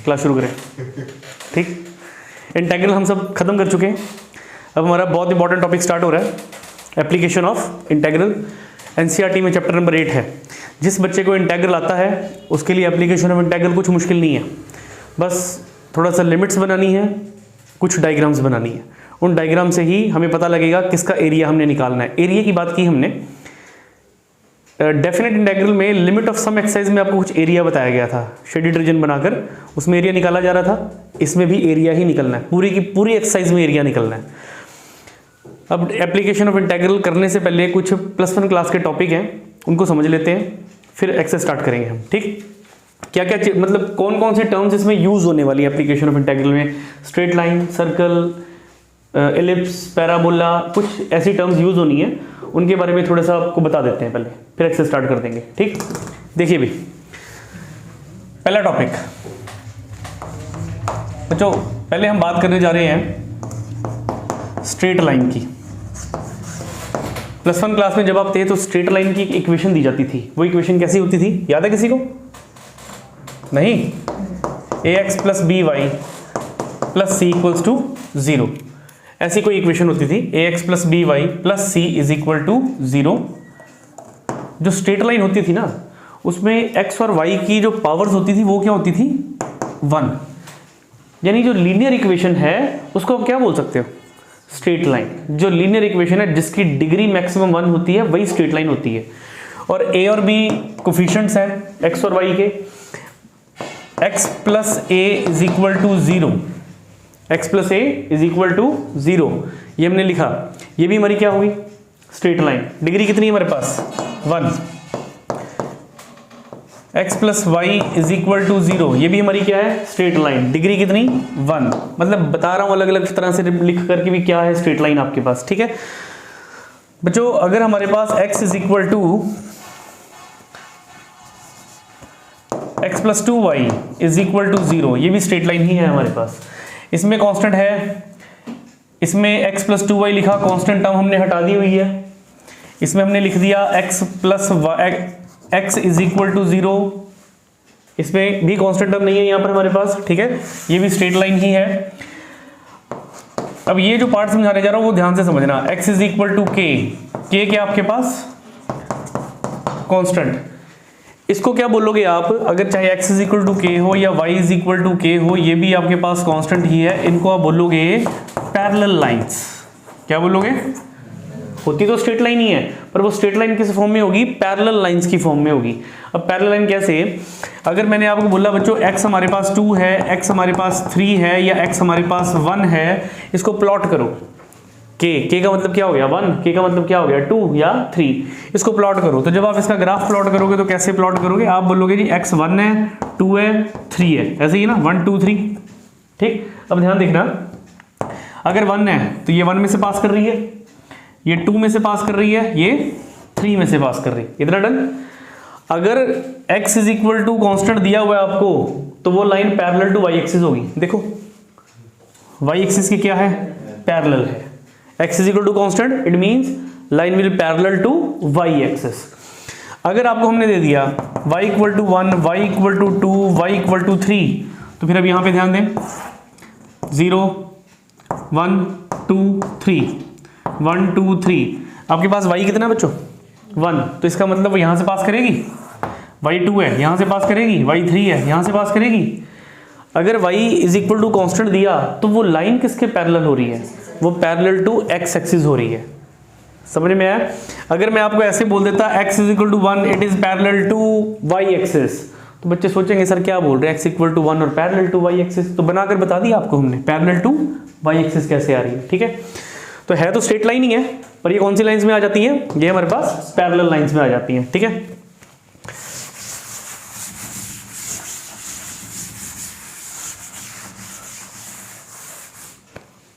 Class शुरू करें। ठीक, इंटेग्रल हम सब खत्म कर चुके हैं। अब हमारा बहुत इंपॉर्टेंट टॉपिक स्टार्ट हो रहा है, एप्लीकेशन ऑफ इंटेग्रल। एनसीईआरटी में चैप्टर नंबर 8 है। जिस बच्चे को इंटेग्रल आता है उसके लिए एप्लीकेशन ऑफ इंटेग्रल कुछ मुश्किल नहीं है, बस थोड़ा सा लिमिट्स बनानी है, कुछ डायग्राम्स बनानी है। उन डायग्राम से ही हमें पता लगेगा किसका एरिया हमने निकालना है। एरिया की बात की हमने डेफिनेट इंटेग्रल में, लिमिट ऑफ सम एक्सरसाइज में आपको कुछ एरिया बताया गया था, शेडेड रीजन बनाकर उसमें एरिया निकाला जा रहा था। इसमें भी एरिया ही निकलना है, पूरी की पूरी एक्सरसाइज में एरिया निकलना है। अब एप्लीकेशन ऑफ इंटेग्रल करने से पहले कुछ +1 क्लास के टॉपिक हैं, उनको समझ लेते हैं, फिर एक्सरसाइज स्टार्ट करेंगे हम। ठीक, क्या क्या मतलब कौन कौन सी टर्म्स इसमें यूज होने वाली है एप्लीकेशन ऑफ इंटेग्रल में। Straight line, circle, ellipse, parabola, कुछ ऐसी टर्म्स यूज होनी है, उनके बारे में थोड़ा सा आपको बता देते हैं पहले, फिर एक्सरसाइज स्टार्ट कर देंगे। ठीक, देखिए भी पहला टॉपिक बच्चों, पहले हम बात करने जा रहे हैं स्ट्रेट लाइन की। +1 क्लास में जब आप थे तो स्ट्रेट लाइन की इक्वेशन दी जाती थी। वो इक्वेशन कैसी होती थी, याद है किसी को? नहीं, ax + by + c = 0, ऐसी कोई इक्वेशन होती थी। ax + by + c = 0। जो स्ट्रेट लाइन होती थी ना, उसमें x और y की जो पावर्स होती थी वो क्या होती थी, 1। यानी जो लीनियर इक्वेशन है उसको आप क्या बोल सकते हो, स्ट्रेट लाइन। जो लीनियर इक्वेशन है जिसकी डिग्री मैक्सिमम 1 होती है वही स्ट्रेट लाइन होती है। और a और b कोफिशिएंट्स हैं x और y के। x + a = 0, x + a = 0, ये हमने लिखा। ये भी हमारी क्या होगी, स्ट्रेट लाइन। डिग्री कितनी है हमारे पास, 1। x + y = 0, ये भी हमारी क्या है, स्ट्रेट लाइन। डिग्री कितनी, 1। मतलब बता रहा हूं अलग अलग तरह से लिख करके भी क्या है, स्ट्रेट लाइन आपके पास। ठीक है बच्चों, अगर हमारे पास x = x + 2y = 0, ये भी स्ट्रेट लाइन ही है हमारे पास। इसमें कांस्टेंट है, इसमें x + 2y लिखा, कांस्टेंट टर्म हमने हटा दी हुई है। इसमें हमने लिख दिया x + y x = 0, इसमें भी कांस्टेंट टर्म नहीं है यहाँ पर हमारे पास। ठीक है, ये भी स्ट्रेट लाइन ही है। अब ये जो पार्ट समझाने जा रहा हूँ वो ध्यान से समझना। x = k क्या आपके पास, कांस्टेंट। इसको क्या बोलोगे आप, अगर चाहे x = k हो या y = k हो, ये भी आपके पास कांस्टेंट ही है। इनको आप बोलोगे पैरेलल लाइंस। क्या बोलोगे, होती तो स्ट्रेट लाइन ही है, पर वो स्ट्रेट लाइन किस फॉर्म में होगी, पैरेलल लाइंस की फॉर्म में होगी। अब पैरेलल लाइन कैसे, अगर मैंने आपको बोला बच्चों x हमारे पास 2 है, x हमारे पास 3 है, या x हमारे पास 1 है, इसको प्लॉट करो। k का मतलब क्या हो गया, 1, k का मतलब क्या हो गया, 2 या 3। इसको प्लॉट करो, तो जब आप इसका ग्राफ प्लॉट करोगे तो कैसे प्लॉट करोगे, आप बोलोगे जी x 1 है, 2 है, 3 है, ऐसे ही ना, 1 2 3। ठीक, अब ध्यान देखना, अगर 1 है तो ये 1 में से पास कर रही है, ये 2 में से पास कर रही है, ये 3 में से पास कर रही है। इतना डन। अगर x = कांस्टेंट दिया हुआ है आपको, तो वो line parallel to y axis होगी। देखो y एक्सिस की क्या है, पैरेलल है। x = constant, it means line will parallel to y axis. अगर आपको हमने दे दिया y = 1, y = 2, y = 3, तो फिर अब यहां पे ध्यान दें, 0 1 2 3, 1 2 3। आपके पास y कितना बच्चों, 1, तो इसका मतलब वो यहां से पास करेगी, y 2 है यहां से पास करेगी, y 3 है यहां से पास करेगी। अगर y = कांस्टेंट दिया तो वो लाइन किसके पैरेलल हो रही है, वो पैरेलल टू x एक्सिस हो रही है। समझ में आया? अगर मैं आपको ऐसे बोल देता x = 1, it is parallel to y axis, तो बच्चे सोचेंगे सर क्या बोल रहे हैं, x = 1 और पैरेलल टू y एक्सिस। तो बनाकर बता दिया आपको हमने, पैरेलल टू y एक्सिस कैसे आ रही है। ठीक है, तो है तो स्ट्रेट लाइन ही है, पर ये कौन सी लाइंस में आ जाती है, ये हमारे पास पैरेलल लाइंस में आ जाती है। ठीक है,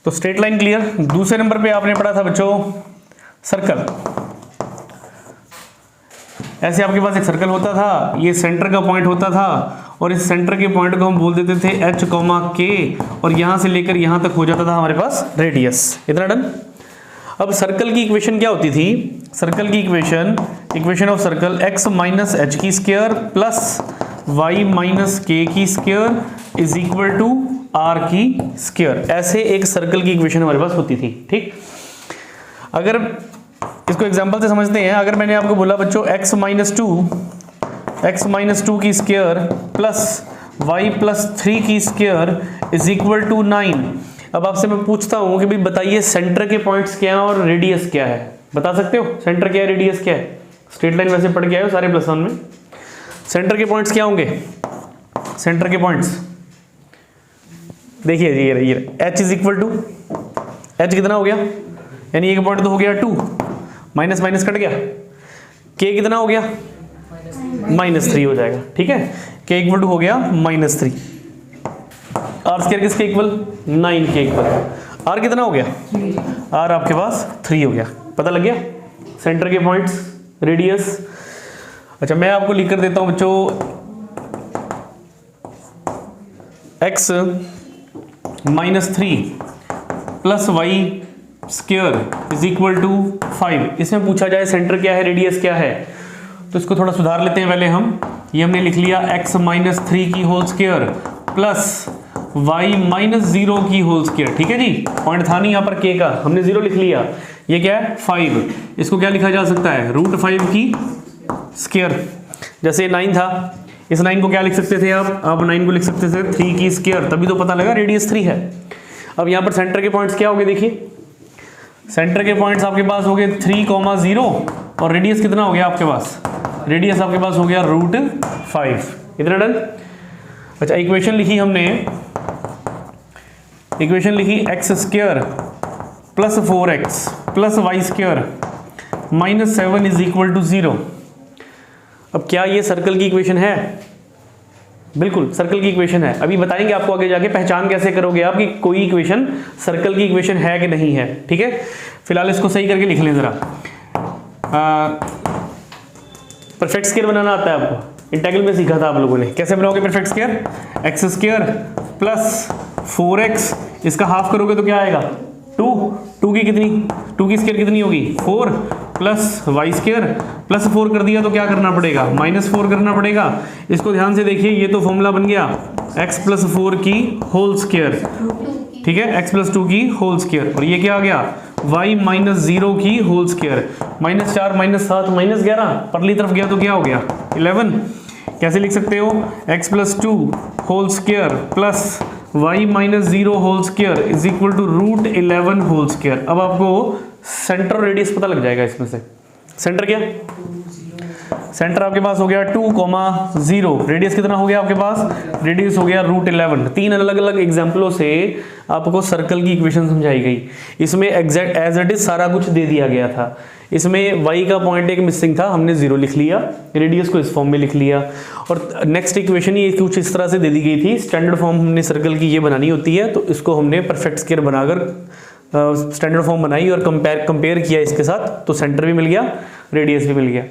तो स्ट्रेट लाइन क्लियर। दूसरे नंबर पे आपने पढ़ा था बच्चों सर्कल। ऐसे आपके पास एक सर्कल होता था, ये सेंटर का पॉइंट होता था, और इस सेंटर के पॉइंट को हम बोल देते थे h, k, और यहां से लेकर यहां तक हो जाता था हमारे पास रेडियस। इतना डन। अब सर्कल की इक्वेशन क्या होती थी, सर्कल की equation of circle x - h² + y minus k की square is equal to r की स्क्वायर। ऐसे एक सर्कल की इक्वेशन हमारे पास होती थी। ठीक, अगर इसको एग्जांपल से समझते हैं, अगर मैंने आपको बोला बच्चों x माइनस टू की स्क्वायर प्लस y प्लस 3 की स्क्वायर इज इक्वल टू 9। अब आपसे मैं पूछता हूं कि भाई बताइए सेंटर के पॉइंट्स क्या हैं और रेडियस क्या है, बता सकते हो? सेंटर क्या है, रेडियस क्या है? स्ट्रेट लाइन वैसे पढ़ के आए हो सारे +1 में। सेंटर के पॉइंट्स क्या होंगे? सेंटर के पॉइंट्स देखिए ये h is equal to, h कितना हो गया, यानी एक पॉइंट तो हो गया 2, माइनस माइनस कट गया, k कितना हो गया, -3 हो जाएगा। ठीक है, k इक्वल टू हो गया -3। r स्क्वायर किसके इक्वल, 9 के इक्वल। r कितना हो गया, r आपके पास 3 हो गया। पता लग गया सेंटर के पॉइंट्स, रेडियस। अच्छा मैं आपको लिख कर देता हूं बच्चों, x minus 3 plus y square is equal to 5। इसमें पूछा जाए सेंटर क्या है, रेडियस क्या है, तो इसको थोड़ा सुधार लेते हैं पहले हम। ये हमने लिख लिया x माइनस 3 की whole square plus y minus 0 की होल स्क्वायर। ठीक है जी, पॉइंट था नहीं यहाँ पर k का, हमने 0 लिख लिया। ये क्या है, 5। इसको क्या लिखा जा सकता है, √5 की स्क्वायर। जैसे 9 था, इस 9 को क्या लिख सकते थे आप 9 को लिख सकते थे 3 की स्क्वायर, तभी तो पता लगा रेडियस 3 है। अब यहाँ पर सेंटर के पॉइंट्स क्या हो गए, देखिए सेंटर के पॉइंट्स आपके पास हो गए 3,0 और रेडियस कितना हो गया आपके पास, रेडियस आपके पास हो गया √5। इतना डन। अच्छा इक्वेशन लिखी हमने, इक्वेशन लिखी x square plus 4x plus y square minus 7 is equal to 0। अब क्या ये सर्कल की इक्वेशन है? बिल्कुल सर्कल की इक्वेशन है। अभी बताएंगे आपको आगे जाके पहचान कैसे करोगे आप कि कोई इक्वेशन सर्कल की इक्वेशन है कि नहीं है। ठीक है, फिलहाल इसको सही करके लिख लें जरा। परफेक्ट स्क्वायर बनाना आता है आपको, इंटीग्रल में सीखा था आप लोगों ने। कैसे बनाओगे perfect square, x square plus 4x, इसका हाफ करोगे तो क्या आएगा 2 की कितनी, 2 की स्क्वायर कितनी होगी 4 प्लस वाई स्क्वायर प्लस 4 कर दिया तो क्या करना पड़ेगा, -4 करना पड़ेगा। इसको ध्यान से देखिए, ये तो फॉर्मूला बन गया x प्लस 4 की होल स्क्वायर। ठीक है, x प्लस 2 की होल स्क्वायर, और ये क्या आ गया y माइनस 0 की होल स्क्वायर, -4 -7 -11, परली तरफ गया तो क्या हो गया 11। कैसे लिख सकते हो, x plus 2 whole square plus y minus 0 whole square is equal to √11 whole square. अब आपको सेंटर रेडियस पता लग जाएगा इसमें से। सेंटर क्या, सेंटर आपके पास हो गया 2,0, रेडियस कितना हो गया आपके पास, रेडियस हो गया √11। 3 अलग अलग एग्जाम्पलों से आपको सर्कल की इक्वेशन समझाई गई। इसमें एग्जैक्ट एज इट इज सारा कुछ दे दिया गया था। इसमें y का पॉइंट एक मिसिंग था, हमने 0 लिख लिया, रेडियस को इस फॉर्म में लिख लिया। और नेक्स्ट इक्वेशन ये कुछ इस तरह से दे दी गई थी, स्टैंडर्ड फॉर्म हमने सर्कल की ये बनानी होती है, तो इसको हमने परफेक्ट स्क्वायर बनाकर स्टैंडर्ड फॉर्म बनाई और कंपेयर किया इसके साथ, तो सेंटर भी मिल गया, रेडियस भी मिल गया।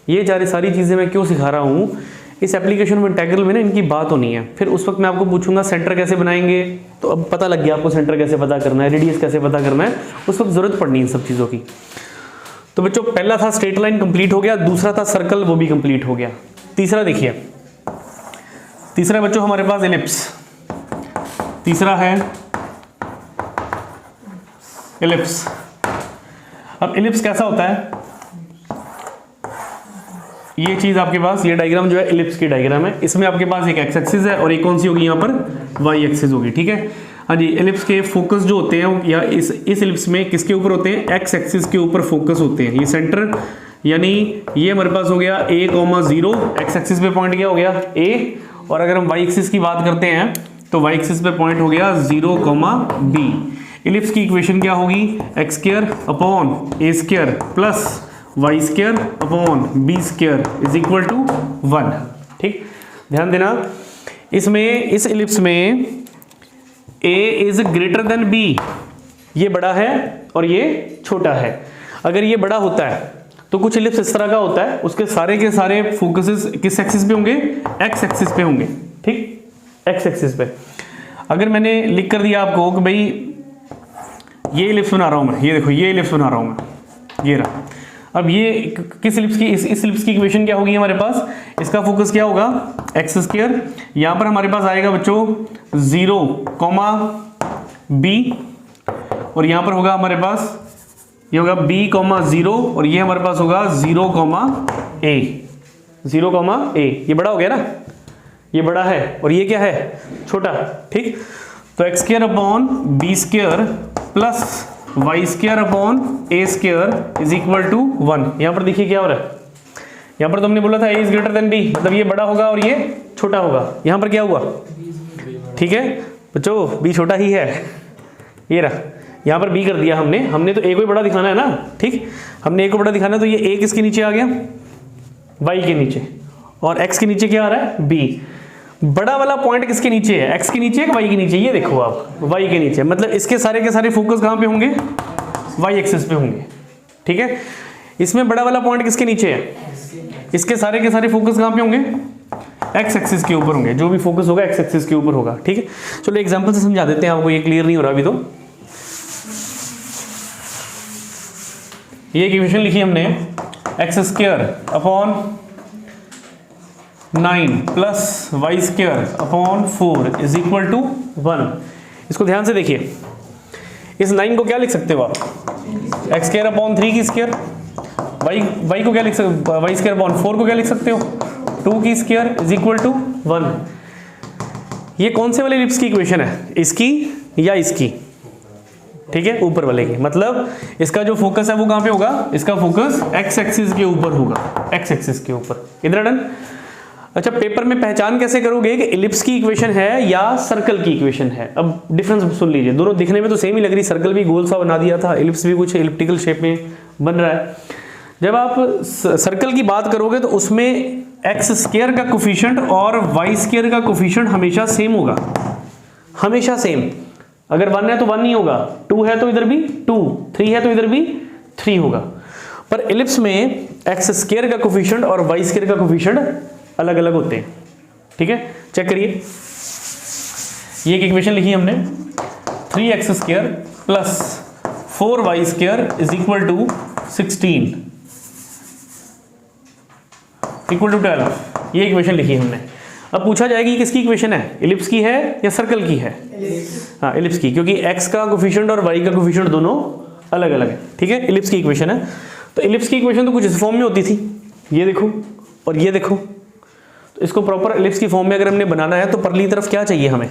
ये सारी चीज़ें मैं क्यों सिखा रहा हूँ, इस एप्लीकेशन में इंटीग्रल में ना इनकी बात होनी है। फिर उस वक्त मैं आपको पूछूंगा सेंटर कैसे बनाएंगे, तो अब पता लग गया आपको सेंटर कैसे पता करना है, रेडियस कैसे पता करना है, उस वक्त जरूरत पड़नी है इन सब चीज़ों की। तो बच्चों पहला था स्ट्रेट लाइन कंप्लीट हो गया, दूसरा था सर्कल, वो भी कंप्लीट हो गया। तीसरा देखिए, तीसरा बच्चों हमारे पास एलिप्स। तीसरा है एलिप्स। अब एलिप्स कैसा होता है, ये चीज आपके पास, ये डायग्राम जो है एलिप्स की डायग्राम है। इसमें आपके पास एक एक्स एक्सिस है और एक कौन सी होगी यहाँ पर, वाई एक्सिस होगी। ठीक है, हाँ जी। एलिप्स के फोकस जो होते हैं या इस एलिप्स में किसके ऊपर होते हैं, एक्स एक्सिस के ऊपर फोकस होते हैं। ये सेंटर, यानी ये हमारे पास हो गया a,0, एक्स एक्सिस पे पॉइंट क्या हो गया a, और अगर हम वाई एक्सिस की बात करते हैं तो वाई एक्सिस पे पॉइंट हो गया 0, b। एलिप्स की इक्वेशन क्या होगी, x square upon a square plus y square upon b square is equal to 1। ठीक, ध्यान देना, इसमें इस एलिप्स में a is greater than b, ये बड़ा है और ये छोटा है। अगर ये बड़ा होता है तो कुछ एलिप्स इस तरह का होता है, उसके सारे के सारे फोकसेस किस एक्सिस पे होंगे, एक्स एक्सिस पे होंगे। ठीक, एक्स एक्सिस पे। अगर मैंने लिख कर दिया आपको कि भाई ये एलिप्स बना रहा हूं मैं, ये देखो ये एलिप्स बना रहा हूं मैं, ये रहा। अब ये किस एलिप्स की, इस एलिप्स की इक्वेशन क्या होगी हमारे पास, इसका फोकस क्या होगा एक्स स्क्वायर, यहाँ पर हमारे पास आएगा बच्चों 0 कॉमा बी, और यहाँ पर होगा हमारे पास ये होगा b कॉमा 0, और ये हमारे पास होगा 0 कॉमा a, 0 कॉमा a। ये बड़ा हो गया ना, ये बड़ा है और ये क्या है, छोटा। ठीक, तो x square upon b square plus y square upon a square is equal to 1। यहाँ पर देखिए क्या हो रहा है, यहाँ पर तो हमने बोला था a is greater than b, मतलब ये बड़ा होगा और ये छोटा होगा। यहाँ पर क्या हुआ, ठीक है बच्चों, b छोटा ही है, ये रहा, यहाँ पर b कर दिया हमने तो a को ही बड़ा दिखाना है ना। ठीक, हमने a को बड़ा दिखाना है, तो ये a किसके नीचे आ गया, y के नीचे, और x के नीचे क्या आ रहा है, b। बड़ा वाला पॉइंट किसके नीचे है, x के नीचे है, y के नीचे, ये देखो आप y के नीचे, मतलब इसके सारे के सारे फोकस कहाँ पे होंगे, y एक्सिस पे होंगे। ठीक है, इसमें बड़ा वाला पॉइंट किसके नीचे है, इसके सारे के सारे फोकस कहाँ पे होंगे, x एक्सिस के ऊपर होंगे, जो भी फोकस होगा x एक्सिस के ऊपर होगा। ठीक है, चलो एग्जांपल से समझा देते हैं आपको, ये क्लियर नहीं हो रहा अभी। तो ये इक्वेशन लिखी हमने, x square upon 9 plus y square upon 4 is equal to 1। इसको ध्यान से देखिए, इस 9 को क्या लिख सकते हो आप, एक्स स्क्वायर अपॉन 3 की स्क्वायर, वाई को क्या लिख सकते हो, वाई स्क्वायर अपॉन 4 को क्या लिख सकते हो, 2 की स्क्वायर इज इक्वल टू 1। ये कौन से वाले एलिप्स की इक्वेशन है, इसकी या इसकी, ठीक है, ऊपर वाले की। मतलब इसका जो फोकस है वो कहाँ पे होगा, इसका फोकस एक्स एक्सिस के ऊपर होगा, एक्स एक्सिस के ऊपर। इधर डन। अच्छा, पेपर में पहचान कैसे करोगे कि एलिप्स की इक्वेशन है या सर्कल की इक्वेशन है। अब डिफरेंस सुन लीजिए, दोनों दिखने में तो सेम ही लग रही, सर्कल भी गोल सा बना दिया था, एलिप्स भी कुछ एलिप्टिकल शेप में बन रहा है। जब आप सर्कल की बात करोगे तो उसमें एक्स स्क्वायर का कोफिशिएंट और वाई स्क्वायर का कोफिशिएंट हमेशा सेम होगा, हमेशा सेम। अगर 1 है तो 1 नहीं होगा, 2 है तो इधर भी 2, 3 है तो इधर भी 3 होगा। पर एलिप्स में एक्स स्क्वायर का कोफिशिएंट और वाई स्क्वायर का कोफिशिएंट अलग अलग होते हैं। ठीक है, चेक करिए, ये एक इक्वेशन लिखी हमने, 3x square plus 4y square is equal to 16 equal to 12। ये इक्वेशन लिखी हमने। अब पूछा जाएगी किसकी इक्वेशन है, एलिप्स की है या सर्कल की है, हाँ एलिप्स की, क्योंकि x का कोफिशिएंट और y का कोफिशिएंट दोनों अलग अलग है। ठीक है, एलिप्स की इक्वेशन है। तो एलिप्स की इक्वेशन तो कुछ इस फॉर्म में होती थी, ये देखो और ये देखो। तो इसको प्रॉपर एलिप्स की फॉर्म में अगर हमने बनाना है तो परली तरफ क्या चाहिए हमें,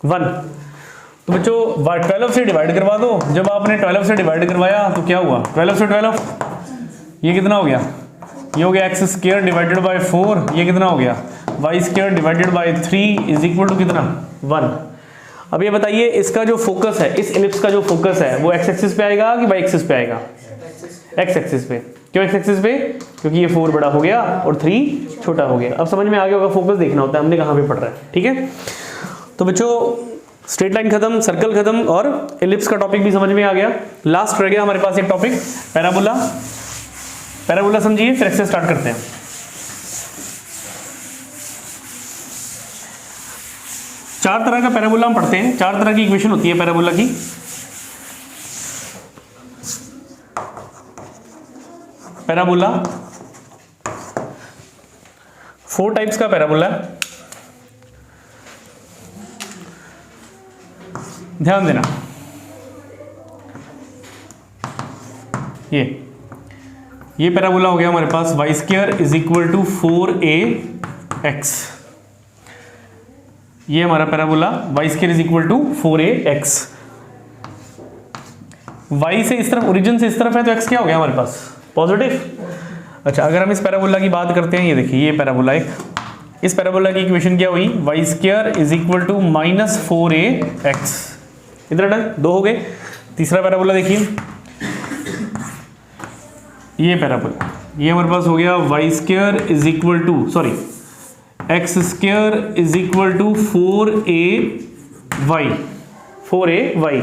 1। तो बच्चों 12 से डिवाइड करवा दो। जब आपने 12 से डिवाइड करवाया तो क्या हुआ, 12 से 12 ये कितना हो गया, ये हो गया एक्स स्क्वायर डिवाइडेड बाय 4, ये कितना हो गया y square divided by 3 is equal to कितना, 1। अब ये बताइए इसका जो फोकस है, इस एलिप्स का जो फोकस है वो एक्स एक्सिस पे आएगा कि वाई एक्सिस पे आएगा, एक्स एक्सिस पे। क्यों एक्स एक्सिस पे, क्योंकि ये 4 बड़ा हो गया और 3 छोटा हो गया। अब समझ में आ गया होगा, फोकस देखना होता है हमने कहाँ पे पढ़ रहा है। ठीक है, तो बच्चों स्ट्रेट लाइन खत्म, सर्कल खत्म और एलिप्स का टॉपिक भी समझ में आ गया। लास्ट रह गया हमारे पास एक टॉपिक, पैराबोला। पैराबोला समझिए, फिर एक्सरसाइज स्टार्ट करते हैं। चार तरह का पैराबोला हम पढ़ते हैं, 4 तरह की इक्वेशन होती है पैराबोला की। पैराबोला 4 टाइप्स का पैराबोला है, ध्यान देना। ये पैराबोला हो गया हमारे पास y square is equal to 4ax। ये हमारा parabola y square is equal to 4ax। Y से इस तरफ, ओरिजिन से इस तरफ है तो x क्या हो गया हमारे पास, पॉजिटिव। अच्छा, अगर हम इस पैराबोला की बात करते हैं, ये देखिए ये पैराबोला एक, इस पैराबोला की इक्वेशन क्या हुई, y square is equal to -4ax। इधर डन, 2 हो गए। तीसरा पैराबोला देखिए, ये पैराबोला, ये हमारे पास हो गया y square is equal to, sorry x square is equal to 4ay।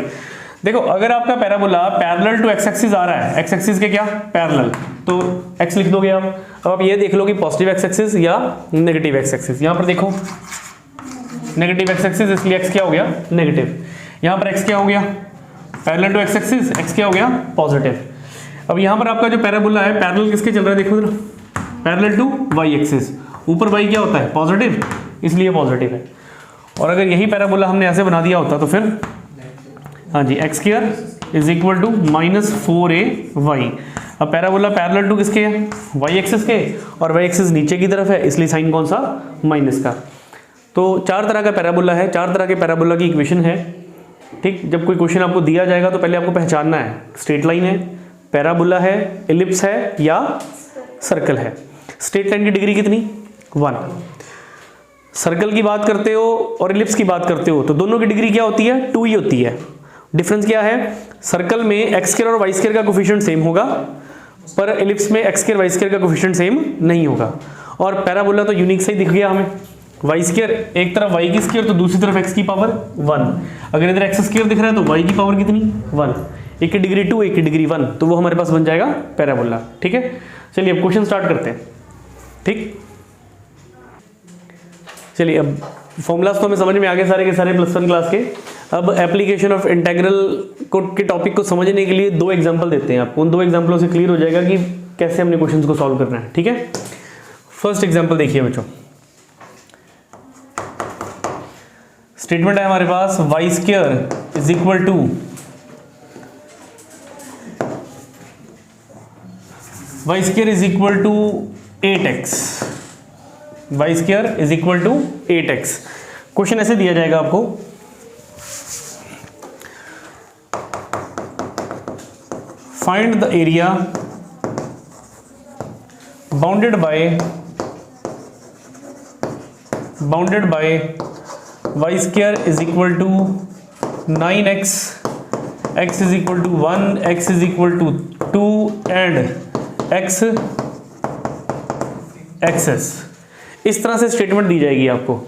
देखो, अगर आपका parabola parallel to x axis आ रहा है, एक्स एक्सिस के क्या पैरेलल, तो x लिख दोगे आप। अब आप ये देख लो कि पॉजिटिव एक्स एक्सिस या नेगेटिव एक्स एक्सिस। यहां पर देखो नेगेटिव एक्स एक्सिस, इसलिए x क्या हो गया, नेगेटिव। यहां पर x क्या हो गया, parallel to x axis, x क्या हो गया, पॉजिटिव। अब यहां पर आपका जो पैराबोला है पैरेलल किसके चल रहा है, देखो जरा, पैरेलल टू वाई एक्सिस। ऊपर y क्या होता है पॉजिटिव, इसलिए पॉजिटिव है। और अगर यही पैराबोला हमने ऐसे बना दिया होता तो फिर हाँ जी x square is equal to -4ay। अब पैराबोला पैरेलल टू किसके है, y एक्सिस के, और y एक्सिस नीचे की तरफ है, इसलिए साइन कौन सा, माइनस का। तो 4 तरह का पैराबोला है, 4 तरह के पैराबोला की इक्वेशन है। ठीक, जब कोई क्वेश्चन आपको दिया जाएगा तो पहले आपको पहचानना है स्ट्रेट लाइन है, पैराबोला है, एलिप्स है या सर्कल है। स्ट्रेट लाइन की डिग्री कितनी 1, सर्कल की बात करते हो और एलिप्स की बात करते हो तो दोनों की डिग्री क्या होती है 2 ही होती है। डिफरेंस क्या है, सर्कल में एक्स स्क्वायर और वाई स्क्वायर का कोफिशिएंट सेम होगा, पर एलिप्स में एक्स स्क्वायर वाई स्क्वायर का कोफिशिएंट सेम नहीं होगा। और पैराबोला तो यूनिक से ही दिख गया हमें, वाई स्क्वायर एक तरफ वाई की स्क्वायर तो दूसरी तरफ एक्स की पावर 1। अगर इधर एक्स स्क्वायर दिख रहा है तो वाई की पावर कितनी 1, एक की डिग्री 2 एक की डिग्री 1, तो वो हमारे पास बन जाएगा पैराबोला। ठीक है, चलिए अब क्वेश्चन स्टार्ट करते हैं। ठीक, चलिए अब फॉर्मूलाज तो हमें समझ में आ गए सारे के सारे +1 क्लास के। अब एप्लीकेशन ऑफ इंटीग्रल के टॉपिक को समझने के लिए 2 एग्जांपल देते हैं आपको, उन 2 एग्जांपलों से क्लियर हो जाएगा कि कैसे हमने क्वेश्चंस को सॉल्व करना है। ठीक है, फर्स्ट एग्जांपल देखिए बच्चों, स्टेटमेंट है हमारे पास y square is equal to y square is equal to 8x, y square is equal to 8x। Question ऐसे दिया जाएगा आपको, find the area bounded by y square is equal to 9x, x is equal to 1, x is equal to 2 and x axis. इस तरह से statement दी जाएगी आपको।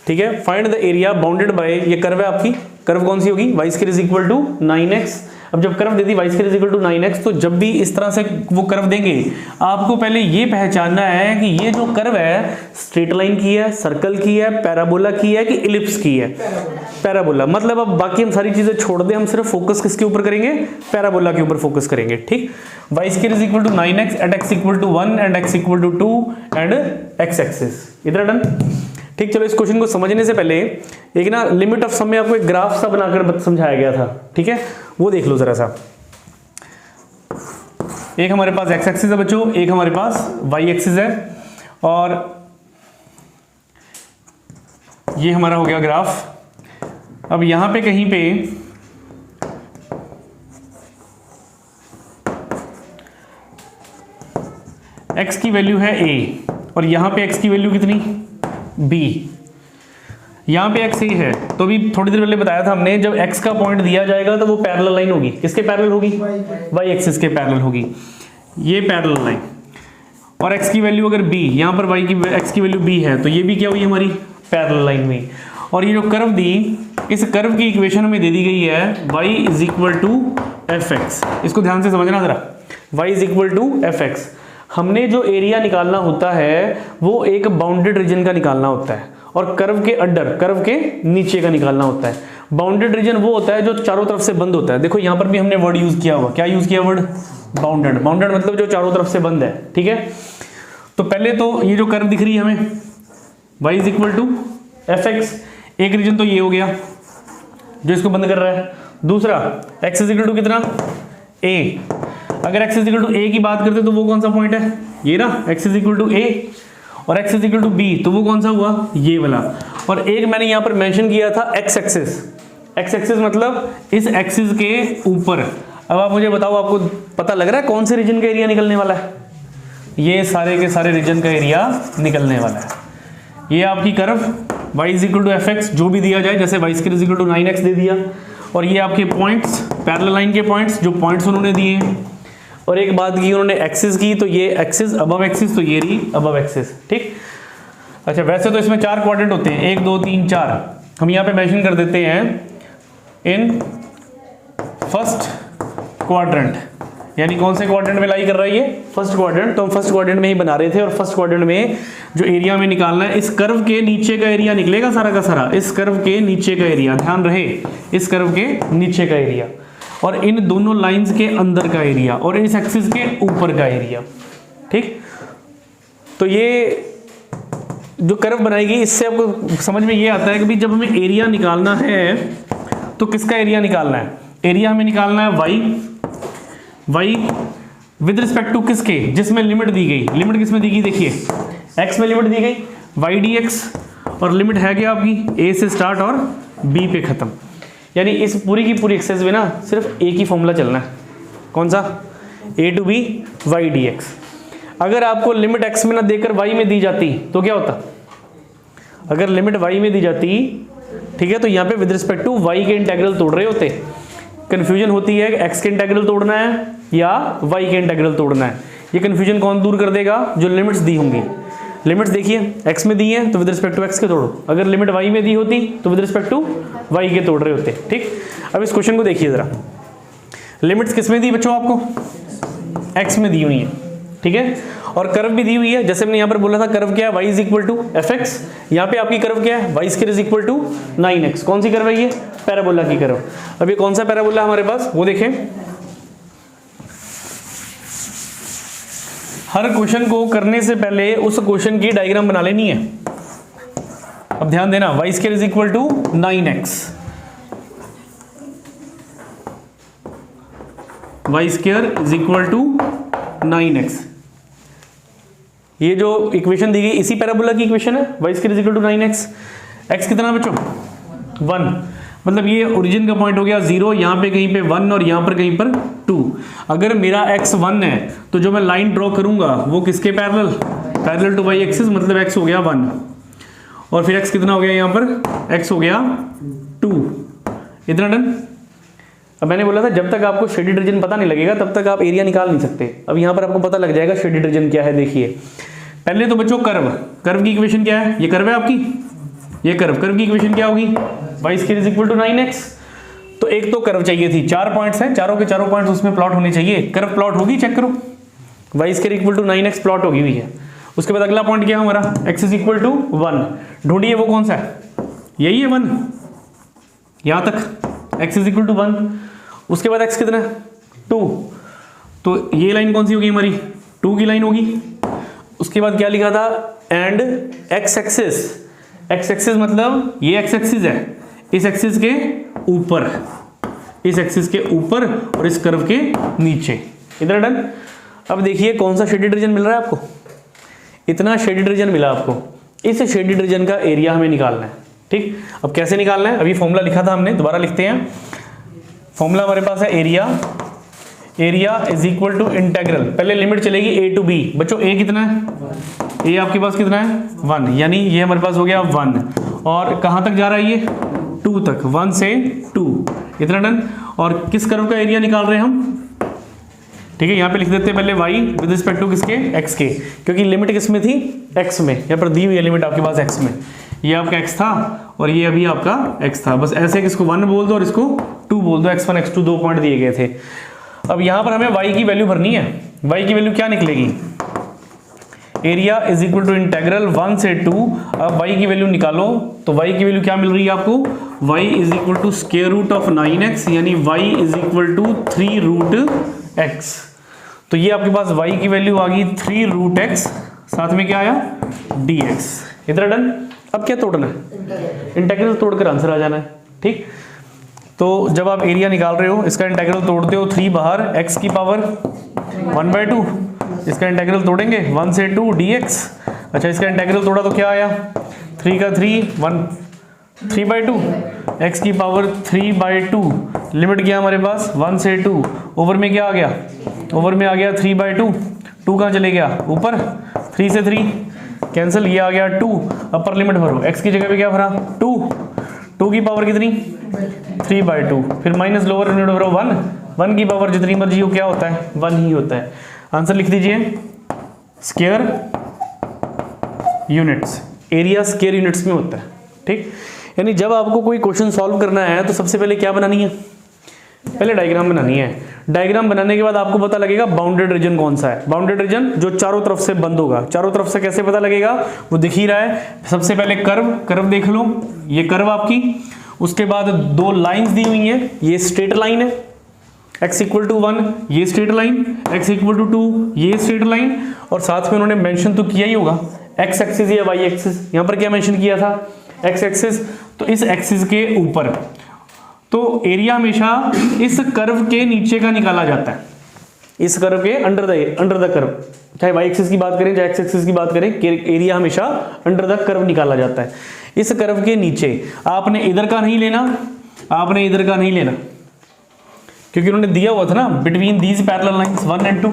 ठीक है, find the area bounded by, ये कर्व है आपकी, कर्व कौन सी होगी y square is equal to 9x। अब जब कर्व दे दी y square is equal to 9x, तो जब भी इस तरह से वो कर्व देंगे आपको पहले ये पहचानना है कि ये जो कर्व है स्ट्रेट लाइन की है, सर्कल की है, पैराबोला की है कि इलिप्स की है, पैराबोला। मतलब अब बाकी हम सारी चीजें छोड़ दें, हम सिर्फ फोकस किसके ऊपर करेंगे, पैराबोला के ऊपर फोकस करेंगे। ठीक, y square is equal to 9x and x equal to 1 and x equal to 2 and x axis. इधर डन। ठीक, चलो इस क्वेश्चन को समझने से पहले एक ना लिमिट ऑफ सम में आपको एक ग्राफ सा बनाकर समझाया गया था। ठीक है, वो देख लो जरा सा। एक हमारे पास x एक्सिस है बच्चों, एक हमारे पास y एक्सिस है, और ये हमारा हो गया ग्राफ। अब यहां पे कहीं पे x की वैल्यू है a और यहां पे x की वैल्यू कितनी b, यहाँ पे x a है, तो अभी थोड़ी देर पहले बताया था हमने, जब x का पॉइंट दिया जाएगा तो वो पैरेलल लाइन होगी, किसके पैरेलल होगी, y एक्सिस के पैरेलल होगी, ये पैरेलल लाइन। और x की वैल्यू अगर b, यहाँ पर x की वैल्यू b है, तो ये भी क्या हुई हमारी पैरेलल लाइन में। और ये जो कर्व दी, इस कर्व की इक्वेशन में दे दी गई है y is equal to fx। इसको ध्यान से समझना जरा, y is equal to fx। हमने जो एरिया निकालना होता है वो एक बाउंडेड रीजन का निकालना होता है, और कर्व के अंडर, कर्व के नीचे का निकालना होता है। बाउंडेड रीजन वो होता है जो चारों तरफ से बंद होता है। देखो यहाँ पर भी हमने वर्ड यूज किया हुआ, क्या यूज किया वर्ड, बाउंडेड। बाउंडेड मतलब जो चारों तरफ से बंद है। ठीक है, तो पहले तो ये जो कर्व दिख रही है हमें y is equal to fx, एक रीजन तो ये हो गया जो इसको बंद कर रहा है। दूसरा x इज इक्वल टू कितना a, अगर x is equal to a की बात करते तो वो कौन सा पॉइंट है, ये ना x is equal to a, और x is equal to b, तो वो कौन सा हुआ, ये वाला। और एक मैंने यहाँ पर मेंशन किया था x एक्सिस, x एक्सिस मतलब इस एक्सिस के ऊपर। अब आप मुझे बताओ, आपको पता लग रहा है कौन से रीजन का एरिया निकलने वाला है, ये सारे के सारे रीजन का एरिया निकलने वाला है। ये आपकी curve y is equal to fx, जो भी दिया जाए, जैसे y square is equal to 9x दे दिया, और ये आपके पॉइंट्स, पैरेलल लाइन के पॉइंट्स, जो पॉइंट्स उन्होंने दिए। और एक बात की उन्होंने एक्सिस की, तो ये एक्सिस अबव एक्सिस, तो ये रही अबव एक्सिस। ठीक, अच्छा वैसे तो इसमें 4 क्वाड्रेंट होते हैं, 1 2 3 4, हम यहाँ पे मेंशन कर देते हैं इन फर्स्ट क्वाड्रेंट, यानी कौन से क्वाड्रेंट में लाई कर रहा है ये, फर्स्ट क्वाड्रेंट। तो हम फर्स्ट क्वाड्रेंट में ही बना रहे थे, और फर्स्ट क्वाड्रेंट में जो एरिया में निकालना है, इस कर्व के नीचे का एरिया निकलेगा सारा का सारा, इस कर्व के नीचे का एरिया, ध्यान रहे इस कर्व के नीचे का एरिया, और इन दोनों लाइंस के अंदर का एरिया, और इस एक्सिस के ऊपर का एरिया। ठीक, तो ये जो कर्व बनाएगी इससे आपको समझ में ये आता है कि भाई जब हमें एरिया निकालना है तो किसका एरिया निकालना है? एरिया हमें निकालना है y विद रिस्पेक्ट टू किसके, जिसमें लिमिट दी गई। लिमिट किसमें दी गई देखिए, x में लिमिट दी गई y dx, और लिमिट है क्या आपकी a से स्टार्ट और b पे खत्म। यानी इस पूरी की पूरी एक्सरसाइज में ना सिर्फ एक ही फॉर्मूला चलना है, कौन सा? a to b y dx। अगर आपको लिमिट x में ना देकर y में दी जाती तो क्या होता? अगर लिमिट y में दी जाती, ठीक है, तो यहाँ पे विद रिस्पेक्ट टू y के इंटेग्रल तोड़ रहे होते। कंफ्यूजन होती है x के इंटेग्रल तोड़ना है या y के इंटेग्रल तोड़ना है। ये कंफ्यूजन कौन दूर कर देगा? जो लिमिट्स दी होंगी। लिमिट्स देखिए x में दी है तो विद रिस्पेक्ट टू x के तोड़ो, अगर लिमिट y में दी होती तो विद रिस्पेक्ट टू y के तोड़ रहे होते। ठीक, अब इस क्वेश्चन को देखिए जरा। लिमिट्स किस में दी बच्चों? आपको x में दी हुई है, ठीक है, और कर्व भी दी हुई है। जैसे हमने यहाँ पर बोला था कर्व क्या है? y is equal to f x. यहाँ पे आपकी कर्व क्या है? y square is equal to 9x। कौन सी कर्व है ये? पैराबोला की कर्व। अब ये कौन सा पैराबोला हमारे पास, वो देखें। हर क्वेश्चन को करने से पहले उस क्वेश्चन की डायग्राम बना लेनी है। अब ध्यान देना, y square is equal to 9x, y square is equal to 9x। ये जो इक्वेशन दी गई इसी पैराबोला की इक्वेशन है, y square is equal to 9x। x कितना बच्चों? 1। मतलब ये ओरिजिन का पॉइंट हो गया 0, यहाँ पे कहीं पे 1 और यहाँ पर कहीं पर 2। अगर मेरा x 1 है तो जो मैं लाइन ड्रॉ करूंगा वो किसके parallel? Parallel to y axis, मतलब x हो गया 1, और फिर x कितना हो गया यहाँ पर? x हो गया 2। इतना डन। अब मैंने बोला था जब तक आपको शेडेड रीजन पता नहीं लगेगा तब तक आप एरिया निकाल नहीं सकते। अब यहाँ पर आपको पता लग जाएगा शेडेड रीजन क्या है। देखिए पहले तो बच्चों कर्व की इक्वेशन क्या है? ये कर्व है आपकी, ये कर्व की इक्वेशन क्या होगी? y square is equal to 9x। तो एक तो कर्व चाहिए थी, 4 पॉइंट्स हैं, चारों के चारों पॉइंट्स उसमें प्लॉट होने चाहिए। कर्व प्लॉट होगी, चेक करो, y square equal to 9x plot होगी हुई है। उसके बाद अगला पॉइंट क्या है हमारा? x is equal to 1। ढूंढिए वो कौन सा है? यही है 1, यहां तक x इज इक्वल टू 1। उसके बाद x कितना है? 2। तो ये लाइन कौन सी होगी हमारी? 2 की लाइन होगी। उसके बाद क्या लिखा था? एंड x एक्सिस मतलब ये x एक्सिस है, इस एक्सिस के ऊपर, इस एक्सिस के ऊपर और इस कर्व के नीचे। इधर डन। अब देखिए कौन सा शेडेड रीजन मिल रहा है आपको? इतना शेडेड रीजन मिला आपको। इस शेडेड रीजन का एरिया हमें निकालना है। ठीक, अब कैसे निकालना है? अभी फॉर्मूला लिखा था हमने, दोबारा लिखते हैं। फॉर्मूला हमारे पास है area is equal to integral, पहले लिमिट चलेगी a टू b। बच्चों a कितना है? a आपके पास कितना है? 1, यानी ये हमारे पास हो गया 1, और कहाँ तक जा रहा है ये? 2 तक, 1 से 2। इतना डन। और किस कर्व का एरिया निकाल रहे हैं हम? ठीक है, यहाँ पे लिख देते हैं पहले y विद रिस्पेक्ट टू किसके? x के, क्योंकि लिमिट किस में थी? x में। यहाँ पर दी हुई है लिमिट आपके पास x में। ये आपका x था और ये अभी आपका x था। बस ऐसे इसको 1 बोल दो और इसको 2 बोल दो। x1 x2 2 पॉइंट दिए गए थे। अब यहाँ पर हमें y की वैल्यू भरनी है। y की वैल्यू क्या निकलेगी? Area is equal to integral 1 से 2। अब y की वैल्यू निकालो तो y की वैल्यू क्या मिल रही है आपको? y is equal to square root of 9x, यानी y is equal to 3 root x। तो ये आपके पास y की वैल्यू आ गई 3 रूट x, साथ में क्या आया? dx। इतना डन। अब क्या तोड़ना है? इंटेग्रल तोड़कर आंसर आ जाना है। ठीक, तो जब आप एरिया निकाल रहे हो इसका इंटेग्रल तोड़ते हो, 3 बाहर x की पावर 1/2, इसका इंटेग्रल तोड़ेंगे 1 से 2 dx। अच्छा, इसका इंटेग्रल तोड़ा तो क्या आया? 3 का 3 3/2, x की पावर 3/2। लिमिट क्या हमारे पास? 1 से 2। ओवर में क्या आ गया? ओवर में आ गया 3/2। 2 कहाँ चले गया? ऊपर। 3 से 3 कैंसिल, ये आ गया 2। अपर लिमिट भरो, x की जगह पे क्या भरा? 2 की पावर कितनी? 3/2। फिर माइनस लोअर लिमिट भरो 1 की पावर जितनी मर्जी हो क्या होता है? 1 ही होता है। आंसर लिख दीजिए square units. Area square units में होता है। ठीक, यानी जब आपको कोई क्वेश्चन सॉल्व करना है तो सबसे पहले क्या बनानी है? पहले डायग्राम बनानी है। डायग्राम बनाने के बाद आपको पता लगेगा बाउंडेड रीजन कौन सा है। बाउंडेड रीजन जो चारों तरफ से बंद होगा। चारों तरफ से कैसे पता लगेगा? वो दिख ही रहा है। सबसे पहले कर्व देख लो, ये कर्व आपकी। उसके बाद 2 लाइंस दी हुई हैं, ये स्ट्रेट लाइन है x इक्वल टू 1, ये straight line, x equal to 2, ये स्ट्रेट लाइन, और साथ में उन्होंने मेंशन तो किया ही होगा एक्स एक्सिस या वाई एक्सिस, यहां पर क्या मेंशन किया था, एक्स एक्सिस, तो इस एक्सिस के ऊपर, तो एरिया हमेशा इस कर्व के नीचे का निकाला जाता है, इस कर्व के अंडर द कर्व, चाहे वाई एक्सिस की बात करें चाहे एक्स एक्सिस की बात करें, एरिया हमेशा अंडर द कर्व निकाला जाता है। इस कर्व के नीचे आपने इधर का नहीं लेना, आपने इधर का नहीं लेना, क्योंकि उन्होंने दिया हुआ था ना between these parallel lines 1 and 2,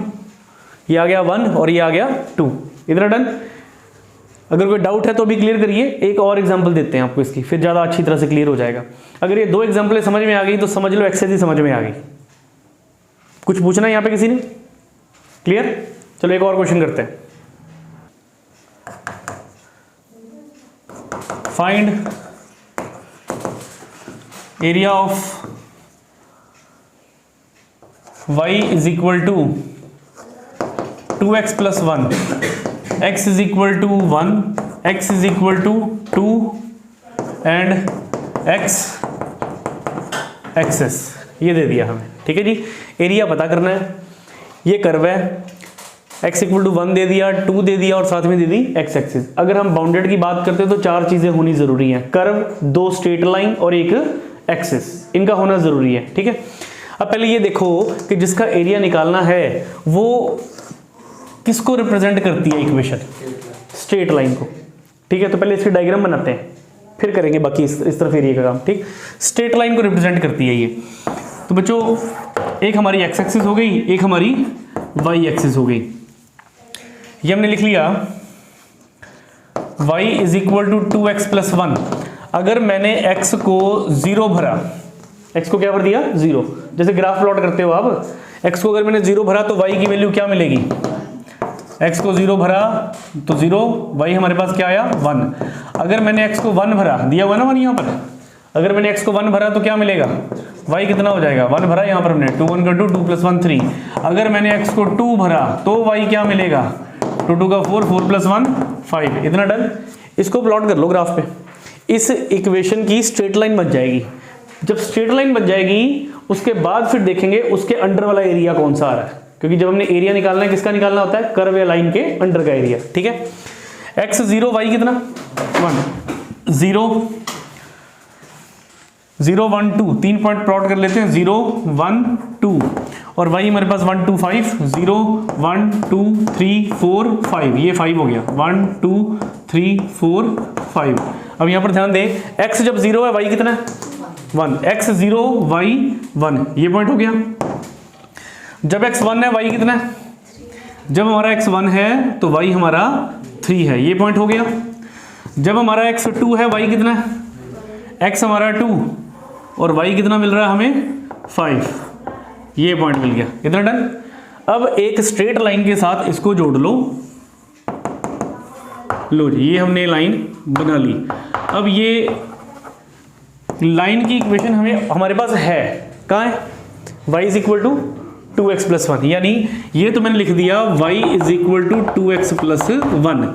ये आ गया 1 और ये आ गया 2, इधर डन। अगर कोई डाउट है तो भी क्लियर करिए, एक और एग्जांपल देते हैं आपको इसकी, फिर ज़्यादा अच्छी तरह से क्लियर हो जाएगा। अगर ये 2 एग्जांपल समझ में आ गई तो समझ लो एक्सरसाइज समझ में आ गई। कुछ पूछना है यहाँ पे किसी ने? क्लियर? चलो एक और क्वेश्चन करते हैं। Find area of y is equal to 2x plus 1, x is equal to 1, x is equal to 2 and x axes, ये दे दिया हमें, ठीक है जी। एरिया पता करना है, ये कर्व है, x इक्वल टू 1 दे दिया, 2 दे दिया और साथ में दे दी x एक्सिस। अगर हम बाउंडेड की बात करते हैं तो 4 चीजें होनी जरूरी हैं, कर्व, 2 स्ट्रेट लाइन और एक एक्सिस, इनका होना जरूरी है, ठीक है। अब पहले ये देखो कि जिसका एरिया निकालना है वो किसको रिप्रेजेंट करती है इक्वेशन, स्ट्रेट लाइन को, ठीक है। तो पहले इसकी डायग्राम बनाते हैं, फिर करेंगे बाकी इस तरफ एरिया का काम, ठीक। स्ट्रेट लाइन को रिप्रेजेंट करती है ये, तो बच्चों एक हमारी एक्स एक्सिस हो गई, एक हमारी वाई एक्सिस हो गई। ये हमने लिख लिया y is equal to 2x plus 1। अगर मैंने x को 0 भरा, x को क्या भर दिया 0, जैसे ग्राफ प्लॉट करते हो आप, x को अगर मैंने 0 भरा तो y की वैल्यू क्या मिलेगी, x को 0 भरा तो 0, y हमारे पास क्या आया 1। अगर मैंने x को 1 भरा, दिया हुआ ना 1 यहाँ पर, अगर मैंने x को 1 भरा तो क्या मिलेगा, y कितना हो जाएगा, 1 भरा यहाँ पर हमने, 2 1 का 2, 2 प्लस 1 3। अगर मैंने x को 2 भरा तो y क्या मिलेगा, 2 2 का 4, 4 प्लस 1 5, इतना डन। इसको प्लॉट कर लो ग्राफ पे, इस इक्वेशन की स्ट्रेट लाइन बन जाएगी। जब स्ट्रेट लाइन बन जाएगी उसके बाद फिर देखेंगे उसके अंडर वाला एरिया कौन सा आ रहा है, क्योंकि जब हमने एरिया निकालना है किसका निकालना होता है, कर्व या लाइन के अंडर का एरिया, ठीक है। x 0, y कितना 1, 0 0 1 2, 3 पॉइंट प्लॉट कर लेते हैं, 0 1 2, और y हमारे पास 1 2 5, 0 1 2 3 4 5, ये 5 हो गया, 1 2 3 4 5। अब यहां पर ध्यान दें, x जब 0 है y कितना है 1, x 0 y 1, ये पॉइंट हो गया। जब x 1 है y कितना है, जब हमारा x 1 है तो y हमारा 3 है, ये पॉइंट हो गया। जब हमारा x 2 है y कितना है, x हमारा 2 और y कितना मिल रहा है हमें 5, ये पॉइंट मिल गया, इतना डन। अब एक स्ट्रेट लाइन के साथ इसको जोड़ लो, लो जी ये हमने लाइन बना ली। अब ये लाइन की इक्वेशन हमारे पास है, कहाँ है, y is equal to 2x plus 1, यानी ये तो मैंने लिख दिया y is equal to 2x plus 1।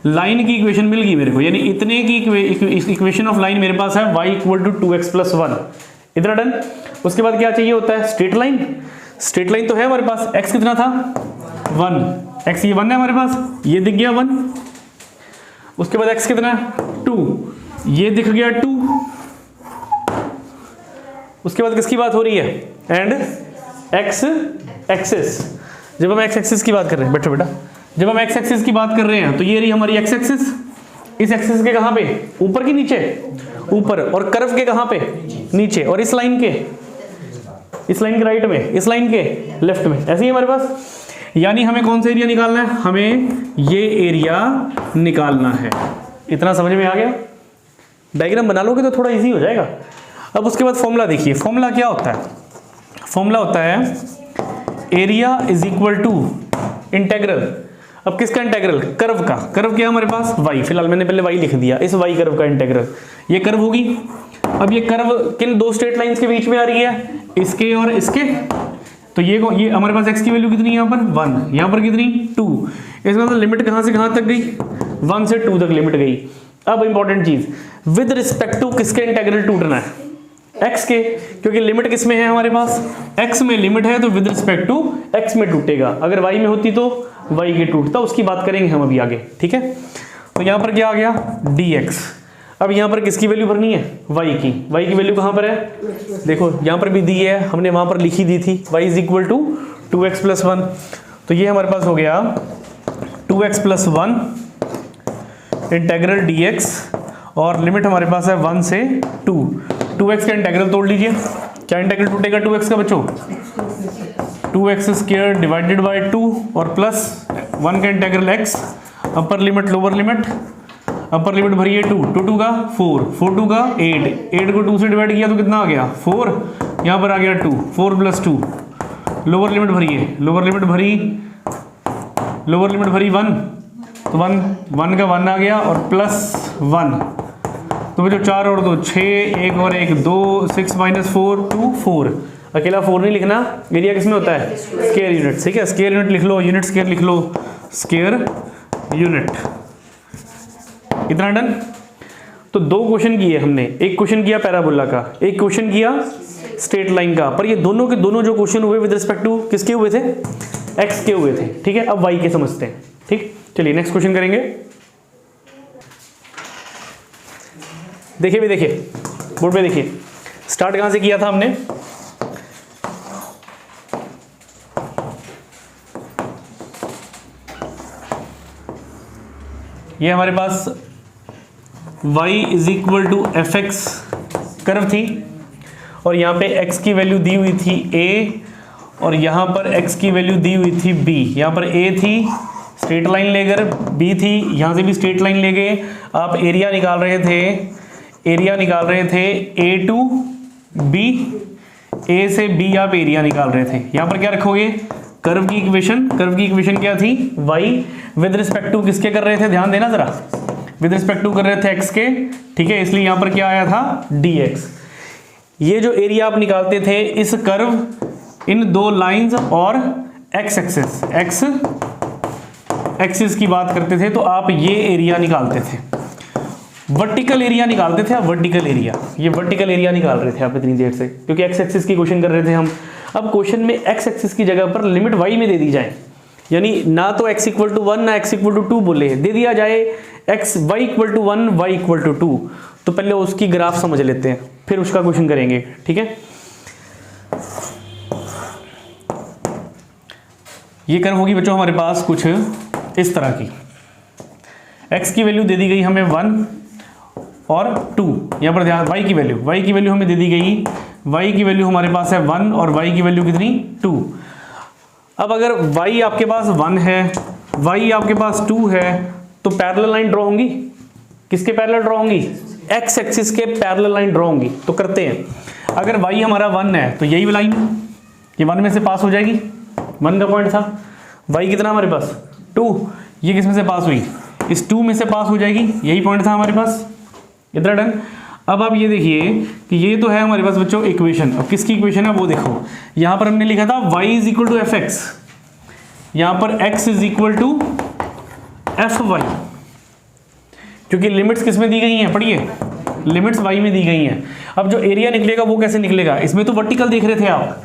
Line की इक्वेशन मिल गई मेरे को, यानी इतने की इक्वेशन ऑफ लाइन मेरे पास है y equal to 2x plus 1, इतना डन। उसके बाद क्या चाहिए होता है, स्ट्रेट लाइन। स्ट्रेट लाइन तो है हमारे पास, x कितना था 1, x ये 1 है हमारे पास, ये दिख गया 1। उसके बाद x कितना है 2, ये दिख गया 2। उसके बाद किसकी बात हो रही है, एंड x एक्सिस। जब हम x एक्सिस की बात कर रहे हैं, बैठो बेटा, जब हम x एक्सिस की बात कर रहे हैं तो ये रही हमारी x एक्सिस। इस एक्सिस के कहां पे, ऊपर की नीचे, ऊपर, और कर्व के कहां पे, नीचे, और इस लाइन के राइट में, इस लाइन के लेफ्ट में, ऐसे ही हमारे पास। यानी हमें कौन सा एरिया निकालना है, हमें ये एरिया निकालना है। इतना समझ में आ गया, डायग्राम बना लोगे तो थोड़ा इजी हो जाएगा। अब उसके बाद फॉर्मूला देखिए, फॉर्मूला क्या होता है, फॉर्मूला होता है area is equal to integral. अब किसका इंटेग्रल, कर्व का। कर्व क्या हमारे पास y, फिलहाल मैंने पहले y लिख दिया, इस y कर्व का इंटेग्रल, ये कर्व होगी। अब ये कर्व किन दो स्ट्रेट लाइंस के बीच में आ रही है, इसके और इसके। तो ये हमारे पास x की वैल्यू कितनी है यहाँ पर 1, यहाँ पर कितनी 2। इसका मतलब लिमिट कहाँ से कहाँ तक गई, 1 से 2 तक लिमिट गई। अब इंपॉर्टेंट चीज, विद रिस्पेक्ट टू किसके इंटेग्रल टूटना है, x के, क्योंकि लिमिट किस में है हमारे पास, x में लिमिट है, तो विद रिस्पेक्ट टू x में टूटेगा। अगर y में होती तो y के टूटता, उसकी बात करेंगे हम अभी आगे, ठीक है। तो यहाँ पर क्या आ गया dx। अब यहाँ पर किसकी वैल्यू भरनी है, y की वैल्यू कहाँ पर है, देखो यहाँ पर भी दी है, हमने वहाँ पर लिखी दी थी y is equal to 2x plus 1। तो ये हमारे पास हो गया 2x प्लस 1 इंटेग्रल dx और लिमिट हमारे पास है 1 से 2। 2x का इंटेग्रल तोड़ लीजिए, क्या इंटेग्रल टूटेगा 2x का बच्चों, 2x स्क्वायर डिवाइडेड बाय 2 और प्लस 1 का integral x, upper limit lower limit, upper limit भरिए 2, 2 का 4, 4 2 का 8, 8 को 2 से डिवाइड किया तो कितना आ गया 4, यहाँ पर आ गया 2, 4 प्लस 2, लोअर लिमिट भरिए, लोअर लिमिट भरी 1, तो 1 का 1 आ गया और प्लस 1, तो बच्चों 4 और 2 6, 1 और 1 2, 6 माइनस 4 2 4, अकेला 4 नहीं लिखना, एरिया किसमें होता है स्क्वायर यूनिट, ठीक है स्क्वायर यूनिट लिख लो, यूनिट स्क्वायर लिख लो, स्क्वायर यूनिट। इतना डन। तो 2 क्वेश्चन किए हमने, एक क्वेश्चन किया पैराबोला का, एक क्वेश्चन किया स्ट्रेट लाइन का, पर ये दोनों के दोनों जो क्वेश्चन हुए विद रिस्पेक्ट टू किसके हुए थे, एक्स के हुए थे, ठीक है। अब वाई के समझते हैं, ठीक। चलिए नेक्स्ट क्वेश्चन करेंगे। देखिए भी देखिए बोर्ड पे देखिए, स्टार्ट कहां से किया था हमने, ये हमारे पास y is equal to f x curve थी और यहाँ पे x की वैल्यू दी हुई थी a और यहाँ पर x की वैल्यू दी हुई थी b। यहाँ पर a थी स्ट्रेट लाइन लेकर, b थी यहाँ से भी स्ट्रेट लाइन ले गए, आप एरिया निकाल रहे थे a टू b, a से b आप एरिया निकाल रहे थे। यहाँ पर क्या रखोगे, कर्व की इक्वेशन क्या थी, y विद रिस्पेक्ट टू किसके कर रहे थे, ध्यान देना जरा, विद रिस्पेक्ट टू कर रहे थे x के, ठीक है, इसलिए यहां पर क्या आया था dx। ये जो एरिया आप निकालते थे इस कर्व इन 2 लाइंस और x एक्सिस की बात करते थे तो आप ये एरिया निकालते थे, वर्टिकल एरिया निकालते थे आप, वर्टिकल एरिया, ये वर्टिकल एरिया निकाल रहे थे आप इतनी देर से, क्योंकि x एक्सिस की क्वेश्चन कर रहे थे हम। अब क्वेश्चन में x एक्सिस की जगह पर लिमिट y में दे दी जाए, यानी ना तो x इक्वल टू 1 ना x इक्वल टू 2 बोले, दे दिया जाए x y equal to 1 y equal to 2। तो पहले उसकी ग्राफ समझ लेते हैं फिर उसका क्वेश्चन करेंगे, ठीक है। ये कर्व होगी बच्चों हमारे पास कुछ इस तरह की, x की वैल्यू दे दी गई हमें 1 और 2, यहाँ पर ध्यान y की वैल्यू हमें दे दी गई, y की वैल्यू हमारे पास है 1 और y की वैल्यू कितनी 2। अब अगर y आपके पास 1 है, y आपके पास 2 है, तो पैरेलल लाइन ड्रॉ होंगी, किसके पैरेलल ड्रॉ होंगी, x एक्सिस के पैरेलल लाइन ड्रॉ होंगी। तो करते हैं, अगर y हमारा 1 है तो यही लाइन ये 1 में से पास हो जाएगी, 1 का पॉइंट था, y कितना हमारे पास 2, ये किस में से पास हुई, इस 2 में से पास हो जाएगी, यही पॉइंट था हमारे पास, इतना डन। अब आप ये देखिए कि ये तो है हमारे पास बच्चों इक्वेशन, अब किसकी इक्वेशन है वो देखो, यहां पर हमने लिखा था y is equal to f x, यहां पर x is equal to f y, क्योंकि लिमिट्स किस में दी गई हैं, पढ़िए लिमिट्स y में दी गई हैं। अब जो एरिया निकलेगा वो कैसे निकलेगा, इसमें तो वर्टिकल देख रहे थे आप,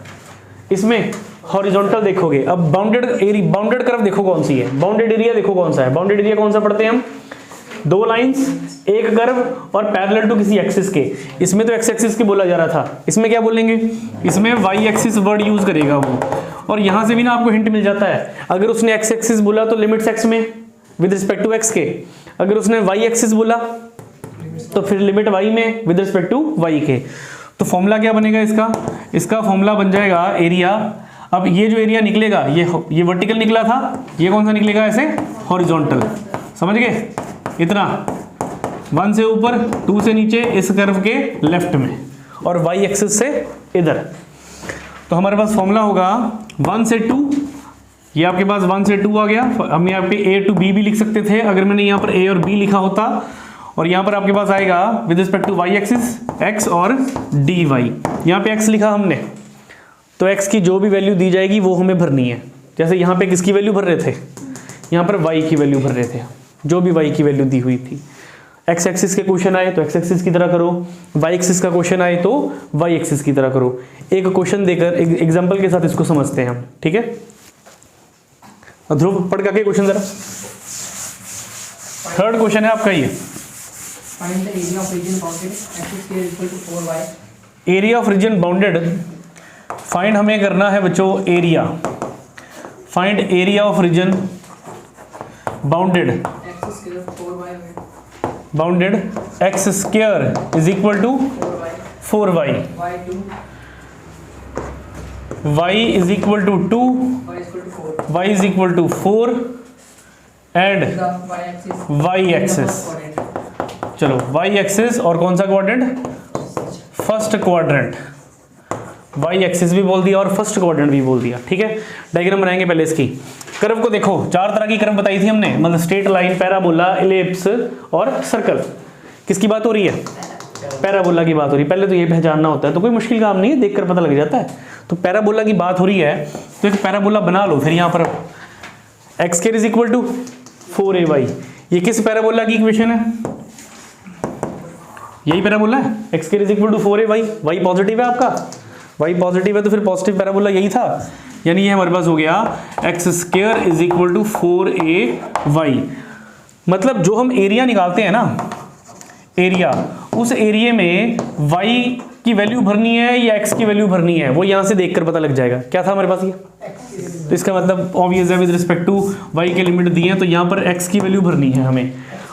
इसमें हॉरिजॉन्टल देखोगे। अब बाउंडेड कर्व देखो कौन सी है, बाउंडेड एरिया देखो कौन सा है, बाउंडेड एरिया कौन सा पढ़ते हैं हम, 2 लाइंस, एक कर्व और पैरेलल टू किसी एक्सिस के, इसमें तो एक्स एक्सिस की बोला जा रहा था, इसमें क्या बोलेंगे, इसमें वाई एक्सिस वर्ड यूज करेगा वो। और यहां से भी ना आपको हिंट मिल जाता है, अगर उसने एक्स एक्सिस बोला तो लिमिट्स एक्स में विद रिस्पेक्ट टू एक्स के, अगर उसने वाई एक्सिस बोला तो फिर लिमिट वाई में विद रिस्पेक्ट टू वाई के। तो फॉर्मूला क्या बनेगा इसका फॉर्मूला बन जाएगा एरिया। अब ये जो एरिया निकलेगा ये वर्टिकल निकला था, ये कौन सा निकलेगा ऐसे हॉरिजॉन्टल, समझ गए, इतना 1 से ऊपर 2 से नीचे इस कर्व के लेफ्ट में और y एक्सिस से इधर। तो हमारे पास फॉर्मूला होगा 1 से 2, ये आपके पास 1 से 2 आ गया, हम यहाँ पे a टू b भी लिख सकते थे अगर मैंने यहाँ पर a और b लिखा होता, और यहाँ पर आपके पास आएगा with respect to y axis x और dy, यहाँ पे x लिखा हमने तो x की जो भी वैल्यू दी जाएगी वो हमें भरनी है। जैसे यहाँ पे किसकी वैल्यू भर रहे थे, यहाँ पर y की वैल्यू भर रहे थे, जो भी y की वैल्यू दी हुई थी। x एक्सिस के क्वेश्चन आए तो x एक्सिस की तरह करो, y एक्सिस का क्वेश्चन आए तो y एक्सिस की तरह करो। एक क्वेश्चन देकर एक एग्जांपल के साथ इसको समझते हैं हम, ठीक है। ध्रुव पढ़ के क्वेश्चन जरा। थर्ड क्वेश्चन है आपका ये, find the area of region bounded x square equal to 4y। Area of region bounded find हमें करना है बच्चों area, find area of region bounded, x square 4y bounded x square is equal to 4y, y is equal to 2, y is equal to 4 and y axis. चलो y axis और कौन सा quadrant, first quadrant, y axis भी बोल दिया और first quadrant भी बोल दिया। ठीक है, डायग्राम बनाएंगे पहले इसकी। कर्व को देखो, चार तरह की कर्व बताई थी हमने, मतलब स्ट्रेट लाइन, पैराबोला, एलिप्स और सर्कल। किसकी बात हो रही है, पैराबोला की बात हो रही है। पहले तो ये पहचानना होता है, तो कोई मुश्किल काम नहीं है, देखकर पता लग जाता है। तो पैराबोला की बात हो रही है तो एक पैराबोला बना लो। फिर यहाँ पर x square is equal to 4ay, ये किस पैराबोला की इक्वेशन है, यही पैराबोला है, x square is equal to 4ay, y positive है आपका, वाई पॉजिटिव है तो फिर पॉजिटिव पैराबोला यही था, यानी ये हमारे पास हो गया x square is equal to 4ay। मतलब जो हम एरिया निकालते हैं ना, एरिया, उस एरिया में y की वैल्यू भरनी है या x की वैल्यू भरनी है, वो यहां से देखकर पता लग जाएगा। क्या था हमारे पास ये, तो इसका मतलब ऑब्वियस है, विद रिस्पेक्ट टू y के लिमिट दिए हैं तो यहाँ पर x की वैल्यू भरनी है हमें।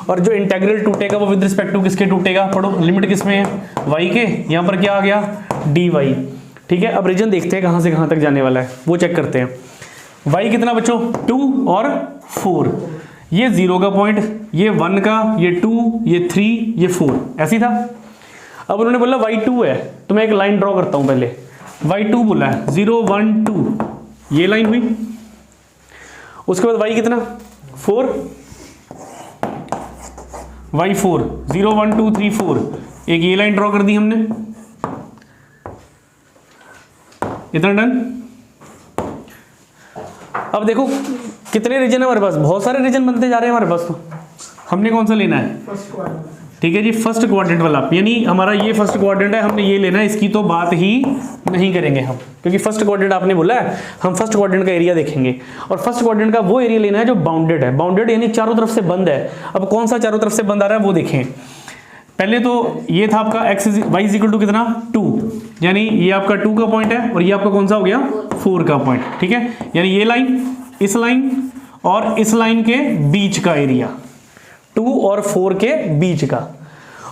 और जो इंटेग्रल टूटेगा वो विद रिस्पेक्ट टू किसके टूटेगा, पढ़ो, लिमिट किसमें है, y के, यहाँ पर क्या आ गया dy। ठीक है, अब रीजन देखते हैं कहाँ से कहाँ तक जाने वाला है, वो चेक करते हैं। y कितना बच्चों, 2 और 4, ये 0 का पॉइंट, ये 1 का, ये 2, ये 3, ये 4, ऐसी था। अब उन्होंने बोला y2 है, तो मैं एक लाइन ड्रॉ करता हूं पहले। y2 बोला है 0 1 2, ये लाइन हुई। उसके बाद y कितना, 4, y4 0 1 2 3 4, एक ये लाइन ड्रॉ कर दी हमने, इतना डन। अब देखो कितने रीजन है हमारे पास, बहुत सारे रीजन बनते जा रहे हैं हमारे पास। तो हमने कौन सा लेना है, ठीक है जी, फर्स्ट क्वाड्रेंट वाला, यानी हमारा ये फर्स्ट क्वाड्रेंट है, हमने ये लेना है, इसकी तो बात ही नहीं करेंगे हम, क्योंकि फर्स्ट क्वाड्रेंट आपने बोला है, हम फर्स्ट क्वाड्रेंट का एरिया देखेंगे। और फर्स्ट क्वाड्रेंट का वो एरिया लेना है जो बाउंडेड है, बाउंडेड यानी चारों तरफ से बंद है। अब कौन सा चारों तरफ से बंद आ रहा है वो देखें। पहले तो ये था आपका y इज इक्वल टू कितना, 2, यानी ये आपका 2 का पॉइंट है और ये आपका कौन सा हो गया, 4 का पॉइंट। ठीक है, यानी ये लाइन, इस लाइन और इस लाइन के बीच का एरिया, 2 और 4 के बीच का।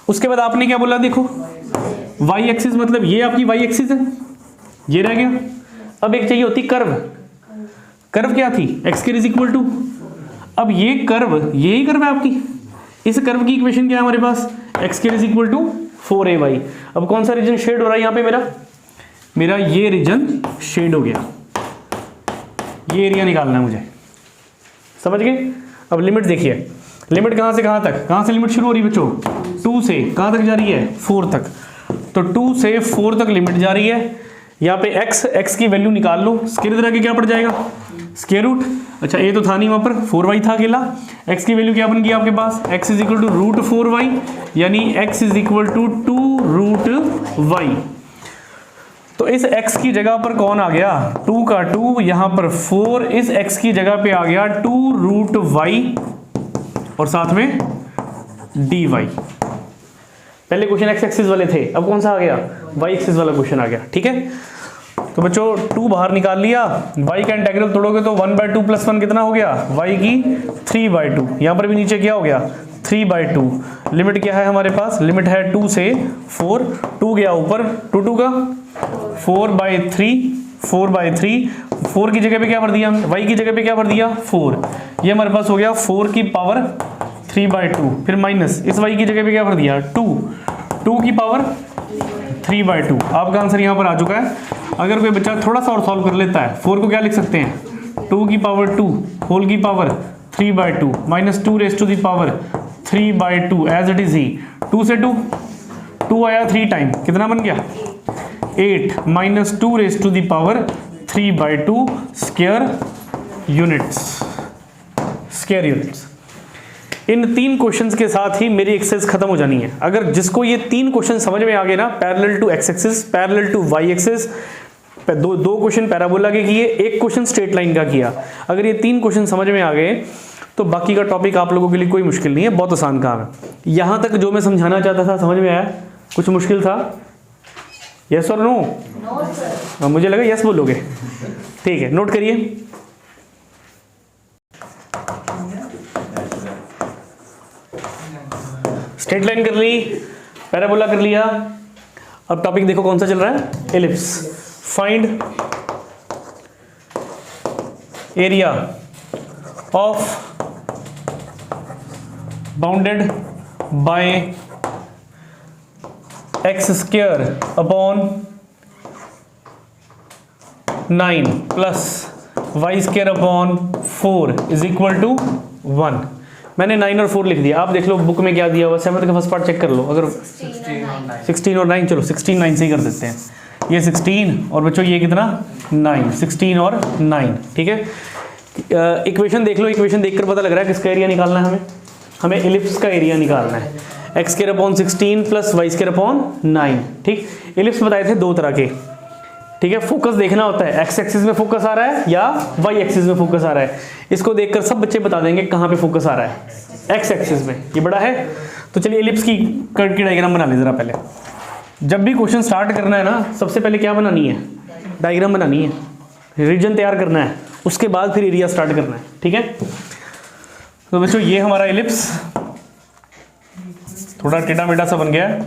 उसके बाद आपने क्या बोला, देखो y एक्सिस, मतलब ये आपकी y एक्सिस है, ये रह गया। अब एक चाहिए होती कर्व, कर्व क्या थी, x square is equal to, अब ये कर्व, यही कर्व है आपकी, इस कर्व की इक्वेशन क्या है हमारे पास, x square is equal to 4ay। अब कौन सा रीजन शेड हो रहा है यहाँ पे, मेरा ये रीजन शेड हो गया, ये एरिया निकालना है मुझे, समझ गए। अब लिमिट देखिए, लिमिट कहाँ से कहाँ तक, कहाँ से लिमिट शुरू हो रही है बच्चों, 2 से कहाँ तक जा रही है, 4 तक। तो 2 से 4 तक लिमिट जा रही है। यहाँ पे x की वैल्यू निकाल लो, स्क्वायर इधर आके क्या पड़ जाएगा, स्क्वायर रूट। अच्छा ये तो था नहीं वहाँ पर, 4y था अकेला, x की वैल्यू क्या बन गई आपके पास, x is equal to root 4y, यानी x is equal to 2 root y। तो इस x की जगह पर कौन आ गया, 2 का 2, यहाँ पर 4, इस x की जगह पे आ गया 2 रूट y और साथ में dy। पहले क्वेश्चन x एक्सिस वाले थे, अब कौन सा आ गया, y एक्सिस वाला क्वेश्चन आ गया। ठीक है, तो बच्चों 2 बाहर निकाल लिया, y का इंटीग्रल तोड़ोगे तो 1/2 + 1 कितना हो गया, y की 3/2। यहाँ पर भी नीचे क्या हो गया, 3/2। लिमिट क्या है हमारे पास, लिमिट है 2 से 4, 2 गया ऊपर, 2 का 4/3, 4/3, 4 की जगह पे क्या भर दिया, y की जगह पे क्या भर दिया, 4। ये हमारे पास हो गया 4 की पावर 3/2, फिर माइनस इस y की जगह पे क्या भर दिया, 2 की पावर 3/2। आपका आंसर यहाँ पर आ चुका है। अगर कोई बच्चा थोड़ा सा और सॉल्व कर लेता है, 4 को क्या लिख सकते हैं, 2 की पावर 2 होल की power 3/2 minus 2 raise to the power 3/2 it it इज ही। 2 से 2 आया 3 टाइम, कितना बन गया 8 minus 2 raise to the power 3/2 square units. इन 3 क्वेश्चंस के साथ ही मेरी एक्सरसाइज खत्म हो जानी है। अगर जिसको ये 3 क्वेश्चन समझ में आ गए ना, parallel to x axis, parallel to y axis, दो क्वेश्चन पैराबोला के किए, एक क्वेश्चन स्ट्रेट लाइन का किया, अगर ये 3 क्वेश्चन समझ में आ गए तो बाकी का टॉपिक आप लोगों के लिए कोई मुश्किल नहीं है, बहुत आसान काम है। यहाँ तक जो मैं समझाना चाहता था समझ में आया? कुछ मुश्किल था? यस और नो? हाँ, मुझे लगा यस बोलोगे। ठीक है, नोट करिए। स्ट्रेट लाइन कर ली, पैराबोला कर लिया। अब टॉपिक देखो कौन सा चल रहा है, ellipse. Find area of bounded by x square upon 9 plus y square upon 4 is equal to 1। मैंने 9 और 4 लिख दिया, आप देख लो बुक में क्या दिया हुआ। 7 का फर्स्ट पार्ट चेक कर लो। अगर 16 और 9, चलो 16 9 से ही कर देते हैं। ये 16 और बच्चों ये कितना 9, 16 और 9। ठीक है, इक्वेशन देख लो। इक्वेशन देखकर पता लग रहा है किसका एरिया निकालना है हमें एलिप्स का एरिया निकालना है। X square upon 16 plus y square upon 9। ठीक, एलिप्स बताए थे दो तरह के। ठीक है, फोकस देखना होता है, एक्स एक्सिस में फोकस आ रहा है या वाई एक्सिस में फोकस आ रहा है। इसको देखकर सब बच्चे बता देंगे कहाँ पे फोकस आ रहा है, एक्स एक्सिस में। ये बड़ा है, तो चलिए एलिप्स की कर्व की डायग्राम बना ले जरा। पहले जब भी क्वेश्चन स्टार्ट करना है ना, सबसे पहले क्या बनानी है, डायग्राम बनानी है, रीजन तैयार करना है, उसके बाद फिर एरिया स्टार्ट करना है। ठीक है, तो बच्चों ये हमारा एलिप्स थोड़ा टेढ़ा मेढ़ा सा बन गया है,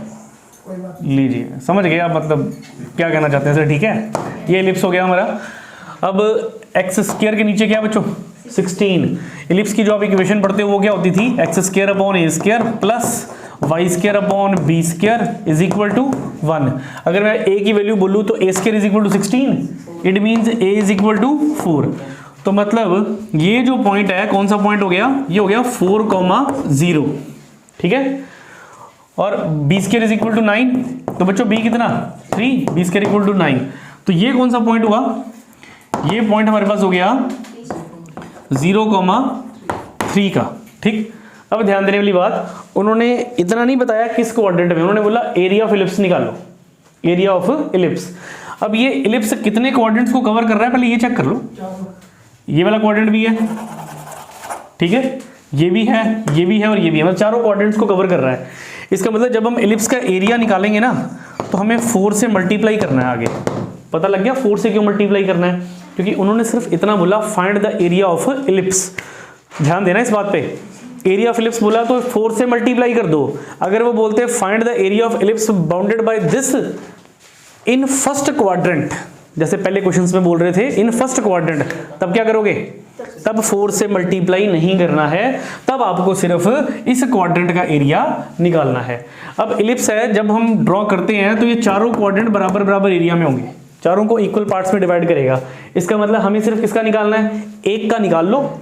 लीजिए समझ गए आप मतलब क्या कहना चाहते हैं सर। ठीक है, ये एलिप्स हो गया हमारा। अब एक्स स्क्वायर के नीचे क्या बच्चों 16। एलिप्स की जो आप इक्वेशन पढ़ते हो वो क्या होती थी, x square upon a square plus y square upon b square is equal to 1। अगर मैं ए की वैल्यू बोलूँ तो a square is equal to 16, it means a is equal to 4। तो मतलब ये जो पॉइंट है कौन सा पॉइंट हो गया, ये हो गया 4,0। ठीक है, और B square is equal to 9, तो बच्चों बी कितना 3, बी स्क्वायर इक्वल टू 9। तो ये कौन सा पॉइंट हुआ, ये पॉइंट हमारे पास हो गया 0,3 का। ठीक, अब ध्यान देने वाली बात, उन्होंने इतना नहीं बताया किस कोऑर्डिनेट में, उन्होंने बोला एरिया ऑफ इलिप्स निकालो, एरिया ऑफ इलिप्स। अब ये इलिप्स कितने कोऑर्डिनेट्स को कवर कर रहा है पहले ये चेक कर लो। ये वाला कोऑर्डिनेट भी है, ठीक है, ये भी है, ये भी है और ये भी है, मतलब चारों कोऑर्डिनेट्स को कवर कर रहा है। इसका मतलब जब हम इलिप्स का एरिया निकालेंगे ना तो हमें 4 से मल्टीप्लाई करना है। आगे पता लग गया 4 से क्यों मल्टीप्लाई करना है, क्योंकि उन्होंने सिर्फ इतना बोला find the area of ellipse. ध्यान देना इस बात पे, एरिया ऑफ इलिप्स बोला तो 4 से मल्टीप्लाई कर दो। अगर वो बोलते find the area of ellipse bounded by this in first quadrant, जैसे पहले क्वेश्चंस में बोल रहे थे इन फर्स्ट क्वाड्रेंट, तब क्या करोगे, तब 4 से मल्टीप्लाई नहीं करना है, तब आपको सिर्फ इस क्वाड्रेंट का एरिया निकालना है। अब इलिप्स है, जब हम ड्रॉ करते हैं तो ये चारों क्वाड्रेंट बराबर बराबर एरिया में होंगे, चारों को इक्वल पार्ट्स में डिवाइड करेगा। इसका मतलब हमें सिर्फ किसका निकालना है, एक का निकाल लो,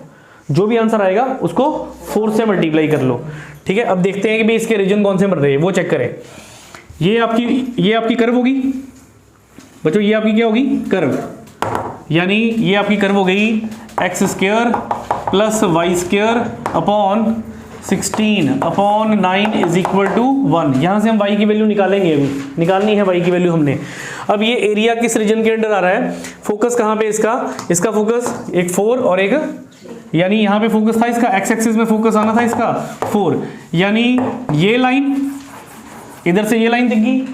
जो भी आंसर आएगा उसको 4 से मल्टीप्लाई कर लो। ठीक है, अब देखते हैं कि भाई इसके रीजन कौन से बन रहे हैं वो चेक करें। ये आपकी कर्व होगी बच्चों, ये आपकी क्या होगी कर्व, यानी ये आपकी कर्व हो गई x square plus y square upon 16 upon 9 is equal to 1। यहां से हम y की वैल्यू निकालेंगे, अभी निकालनी है y की वैल्यू हमने। अब ये एरिया किस रीजन के अंडर आ रहा है, फोकस कहां पे इसका फोकस एक 4 और एक, यानी यहां पे फोकस था इसका, एक्स एक्सिस में फोकस आना था इसका 4, यानी ये लाइन इधर से ये लाइन दिख गई,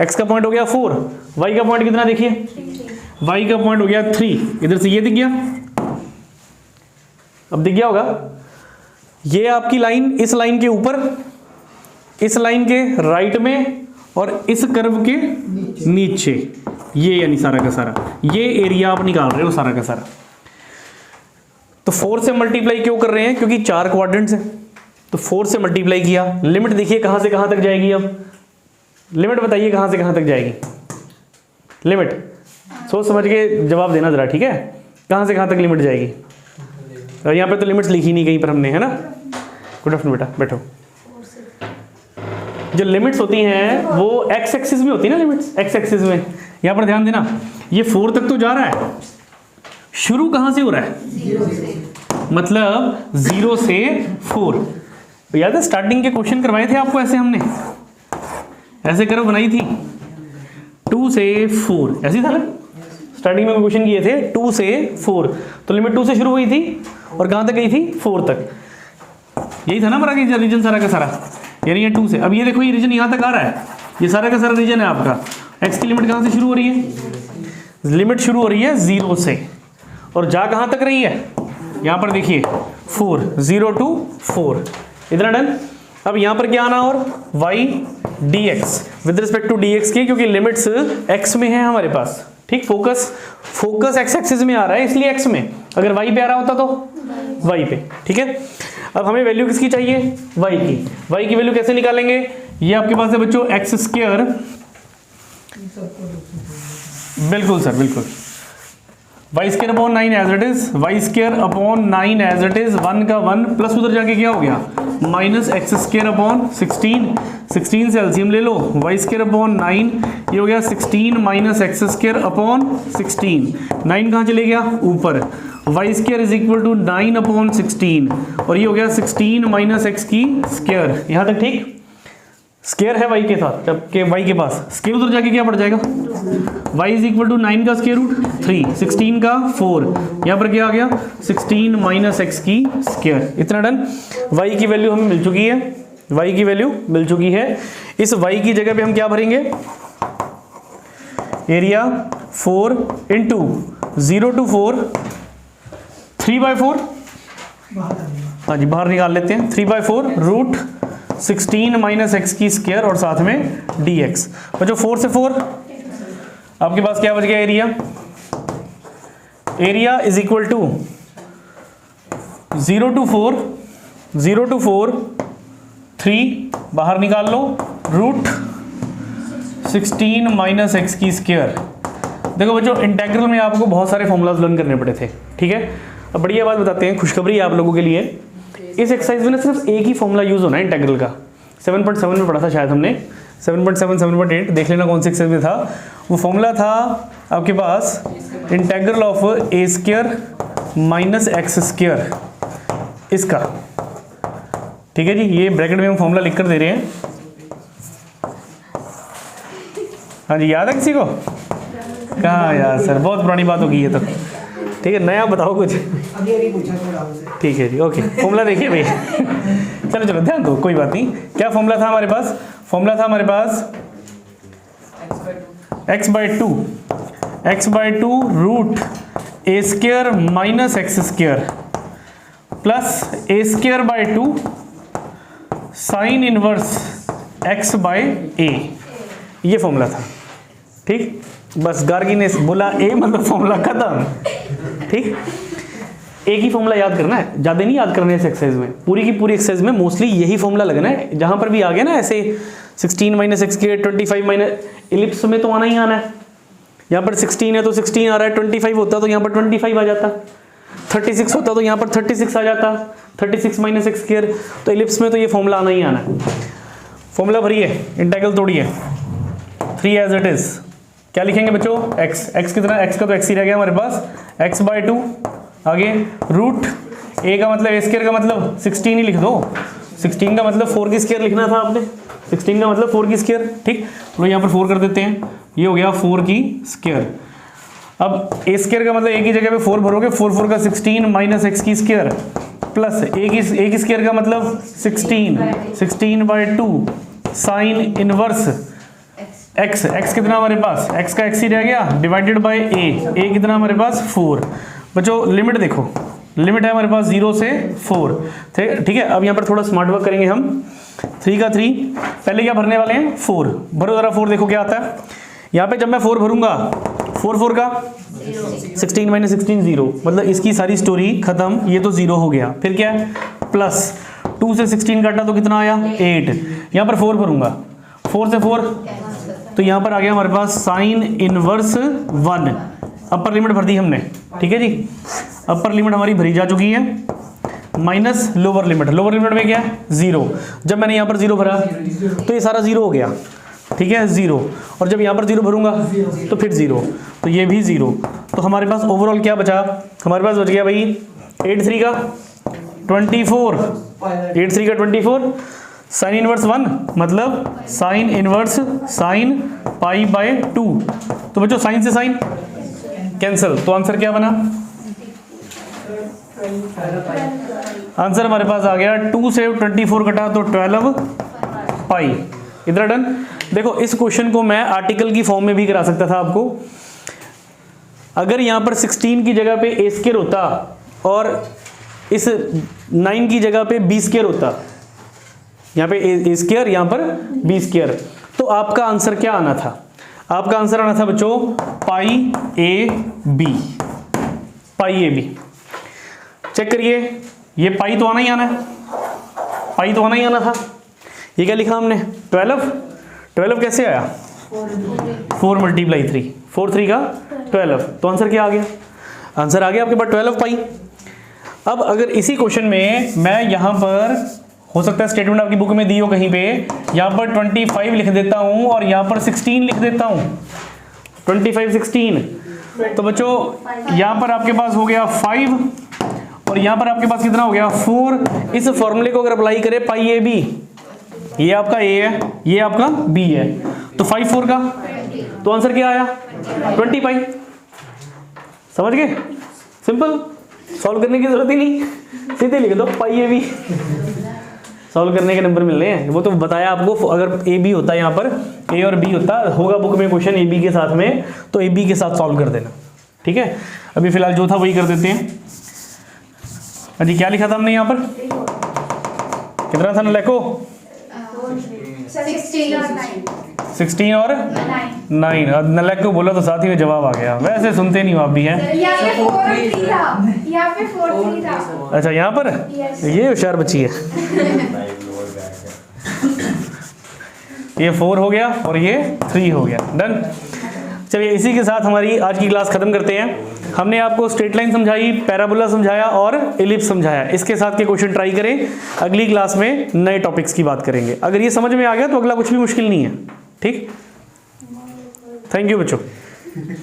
x का पॉइंट हो गया 4, y का पॉइंट कितना देखिए, y का पॉइंट हो गया 3, इधर से ये दिख गया, अब दिख गया होगा। ये आपकी लाइन इस लाइन के ऊपर, इस लाइन के राइट में और इस कर्व के नीचे, ये यानी सारा का सारा ये एरिया आप निकाल रहे हो सारा का सारा। तो 4 से मल्टीप्लाई क्यों कर रहे हैं, क्योंकि 4 क्वाड्रेंट्स हैं, तो 4 से मल्टीप्लाई किया। लिमिट देखिए कहां से कहां तक जाएगी, अब लिमिट बताइए कहां से कहां तक जाएगी, लिमिट सोच समझ के जवाब देना जरा, ठीक है, कहां से कहां तक लिमिट जाएगी। और यहाँ पे तो लिमिट्स लिखी नहीं कहीं पर हमने, है ना। गुड आफ्टरनून बेटा, बैठो। जो लिमिट्स होती हैं वो एक्स एक्सिस में होती है ना, लिमिट्स एक्स एक्सिस में। यहाँ पर ध्यान देना, ये 4 तक तो जा रहा है, शुरू कहाँ से हो रहा है, 0 से, मतलब 0 से 4। याद है स्टार्टिंग के क्वेश्चन करवाए थे आपको ऐसे, हमने ऐसे कर्व बनाई थी 2 से 4, ऐसे था ना स्टार्टिंग में क्वेश्चन किए थे 2 से 4। तो लिमिट 2 से शुरू हुई थी और कहां तक गई थी 4 तक। यही था ना हमारा कि रीजन सारा का सारा, यानी ये 2 से। अब ये देखो ये रीजन यहाँ तक आ रहा है, ये सारा का सारा रीजन है आपका। एक्स की लिमिट कहाँ से शुरू हो रही है? लिमिट शुरू हो रही है 0 से, और जा कहाँ तक रही है? यहाँ पर देखिए 4, 0 to 4, इतना डन। अब यहाँ पर क्या आना, और y dx with respect to dx के, क्योंकि लिमिट्स x में है हमारे पास, ठीक। फोकस x एक्सिस में आ रहा है इसलिए x में, अगर y पे आ रहा होता तो y पे, ठीक है। अब हमें वैल्यू किसकी चाहिए? y की वैल्यू कैसे निकालेंगे? ये आपके पास है बच्चों एक्स स्क्वायर, बिल्कुल सर बिल्कुल, y square upon 9 as it is, y square upon 9 as it is, 1 का 1 प्लस उधर जाके क्या हो गया माइनस एक्स स्क्वायर अपॉन 16 से एलसीएम ले लो, वाई स्क्वायर अपॉन 9 ये हो गया 16 माइनस एक्स स्क्वायर अपॉन 16, 9 कहाँ चले गया ऊपर, y square is equal to 9 upon 16, और ये हो गया 16 माइनस एक्स की स्क्वायर, यहाँ तक ठीक। स्क्वायर है y के साथ, जबकि y के पास स्क्वायर उधर जाके क्या पड़ जाएगा, y इज इक्वल टू 9 का स्क्वायर रूट 3, 16 का 4, यहाँ पर क्या आ गया 16 माइनस एक्स की स्क्वायर, इतना डन। y की वैल्यू हमें मिल चुकी है, y की वैल्यू मिल चुकी है। इस y की जगह पे हम क्या भरेंगे, एरिया 4 इंटू 0 to 4 3/4, हाँ जी बाहर निकाल लेते हैं, 3/4 रूट 16 माइनस एक्स की स्क्वायर और साथ में dx। बच्चों 4 से 4 आपके पास क्या बच गया, area is equal to 0 to 4 3 बाहर निकाल लो, रूट 16 माइनस एक्स की स्क्वायर। देखो बच्चों इंटेग्रल में आपको बहुत सारे फॉर्मूलाज लर्न करने पड़े थे, ठीक है। अब बढ़िया बात बताते हैं, खुशखबरी है आप लोगों के लिए, इस एक्सरसाइज में ना सिर्फ एक ही फॉर्मूला यूज होना है इंटीग्रल का। 7.7 में पढ़ा था शायद हमने, 7.7 7.8 देख लेना कौन से एक्सरसाइज में था। वो फॉर्मूला था आपके पास integral of a square minus x square, इसका, ठीक है जी। ये ब्रैकेट में हम फॉर्मूला लिख कर दे रहे हैं, हाँ जी याद है किसी को? कहाँ यार सर, बहुत पुरानी बात होगी ये तो, ठीक है। नया बताओ कुछ, अभी पूछा था, ठीक है जी ओके। फॉर्मूला देखिए भाई चलो चलो ध्यान दो, कोई बात नहीं। क्या फॉर्मूला था हमारे पास? फॉर्मूला था हमारे पास x by 2 root a square minus x square plus a square by 2 sine inverse x by a, ये फॉर्मूला था, ठीक। बस गार्गी ने बोला a मतलब फॉर्मूला खत्म, ठीक। एक ही फॉर्मूला याद करना है, ज़्यादा नहीं याद करना है इस एक्सरसाइज में, पूरी की पूरी एक्सरसाइज में मोस्टली यही फॉर्मूला लगना है। जहाँ पर भी आ गया ना ऐसे 16 माइनस एक्स के 25 माइनस, इलिप्स में तो आना ही आना है। यहाँ पर 16 है तो 16 आ रहा है, 25 होता तो यहाँ पर 25 आ जाता, 36 होता तो यहाँ पर 36 आ जाता, 36 माइनस एक्स स्क्वायर, तो इलिप्स में तो ये फॉर्मूला आना ही आना है। फॉर्मूला भरिए, इंटीग्रल तोड़िए, 3 एज इट इज, क्या लिखेंगे बच्चों, x कितना, x का तो x ही रह गया हमारे पास, x बाय 2 आगे रूट a का मतलब a स्क्वायर का मतलब 16 ही लिख दो, 16 का मतलब 4 की स्क्वायर लिखना था आपने, 16 का मतलब 4 की स्क्वायर, ठीक। तो यहाँ पर 4 कर देते हैं, ये हो गया 4 की स्क्वायर। अब a स्क्वायर का मतलब a की जगह पे 4 भरोगे, 4 का 16 माइनस एक्स की स्क्वायर प्लस a की स्क्वायर का मतलब 16 बाय 2 साइन इनवर्स x कितना हमारे पास, x का x ही रह गया डिवाइडेड बाय a कितना हमारे पास 4। बच्चों लिमिट देखो, लिमिट है हमारे पास 0 से 4, ठीक है। अब यहाँ पर थोड़ा स्मार्ट वर्क करेंगे हम, 3 का 3, पहले क्या भरने वाले हैं 4, भरो जरा 4, देखो क्या आता है। यहाँ पे जब मैं 4 भरूंगा, 4 का 16 माइनस 16 0, मतलब इसकी सारी स्टोरी खत्म, ये तो 0 हो गया। फिर क्या है प्लस 2 से 16 काटा तो कितना आया 8, यहाँ पर 4 भरूंगा, 4 से 4 तो यहाँ पर आ गया हमारे पास साइन इनवर्स 1, अपर लिमिट भर दी हमने, ठीक है जी। अपर लिमिट हमारी भरी जा चुकी है, माइनस लोअर लिमिट में क्या है 0। जब मैंने यहाँ पर 0 भरा तो ये सारा 0 हो गया, ठीक है 0, और जब यहाँ पर 0 भरूंगा तो फिर 0, तो ये भी 0। तो हमारे पास ओवरऑल क्या बचा, हमारे पास बच गया भाई 8 3 का 24, साइन इनवर्स 1 मतलब sine inverse sine pi by 2। तो बच्चों साइन से साइन कैंसिल, तो आंसर क्या बना आंसर हमारे पास आ गया 2 से 24 कटा तो 12 पाई। इधर डन। देखो इस क्वेश्चन को मैं आर्टिकल की फॉर्म में भी करा सकता था आपको। अगर यहाँ पर 16 की जगह पे ए स्क्वायर होता और इस 9 की जगह पे बी स्क्वायर होता, यहाँ पे ए स्क्वायर यहाँ पर बी स्क्वायर, तो आपका आंसर क्या आना था? आपका आंसर आना था बच्चों pi a b. Pi a b check करिए, ये पाई तो आना ही आना है, पाई तो आना ही आना था। ये क्या लिखा हमने 12 कैसे आया 4 × 3 4 3 का 12, तो आंसर क्या आ गया? आंसर आ गया आपके पास 12 पाई। अब अगर इसी क्वेश्चन में मैं यहाँ पर, हो सकता है स्टेटमेंट आपकी बुक में दी हो कहीं पे, यहाँ पर 25 लिख देता हूँ और यहाँ पर 16 लिख देता हूँ, 25 16, तो बच्चों यहाँ पर आपके पास हो गया 5 और यहाँ पर आपके पास कितना हो गया 4। इस फॉर्मूले को अगर अप्लाई करें पाई ए बी, ये आपका ए है, ये आपका बी है, तो 5 4 का, तो आंसर क्या आया 20 पाई। समझ गए? सिंपल, सॉल्व करने की जरूरत ही नहीं, सीधे लिख दो पाई ए बी, सॉल्व करने के नंबर मिल रहे हैं। वो तो बताया आपको, अगर ए बी होता है यहाँ पर, ए और बी होता होगा बुक में क्वेश्चन ए बी के साथ में, तो ए बी के साथ सॉल्व कर देना। ठीक है, अभी फिलहाल जो था वही कर देते हैं। अजी क्या लिखा था हमने यहाँ पर, कितना था नलैको? 16 और 9। अब नलैक को बोला तो साथ ही में जवाब आ गया। वैसे सुनते नहीं हो आप भी हैं। अच्छा यहाँ पर ये होशियार बच्ची है। ये 4 हो गया और ये 3 हो गया। डन। चलिए इसी के साथ हमारी आज की क्लास खत्म करते हैं। हमने आपको स्ट्रेट लाइन समझाई, पैराबोला समझाया और एलिप्स समझाया। इसके साथ के क्वेश्चन ट्राई करें। अगली क्लास में नए टॉपिक्स की बात करेंगे। अगर ये समझ में आ गया तो अगला कुछ भी मुश्किल नहीं है। ठीक, थैंक यू बच्चों।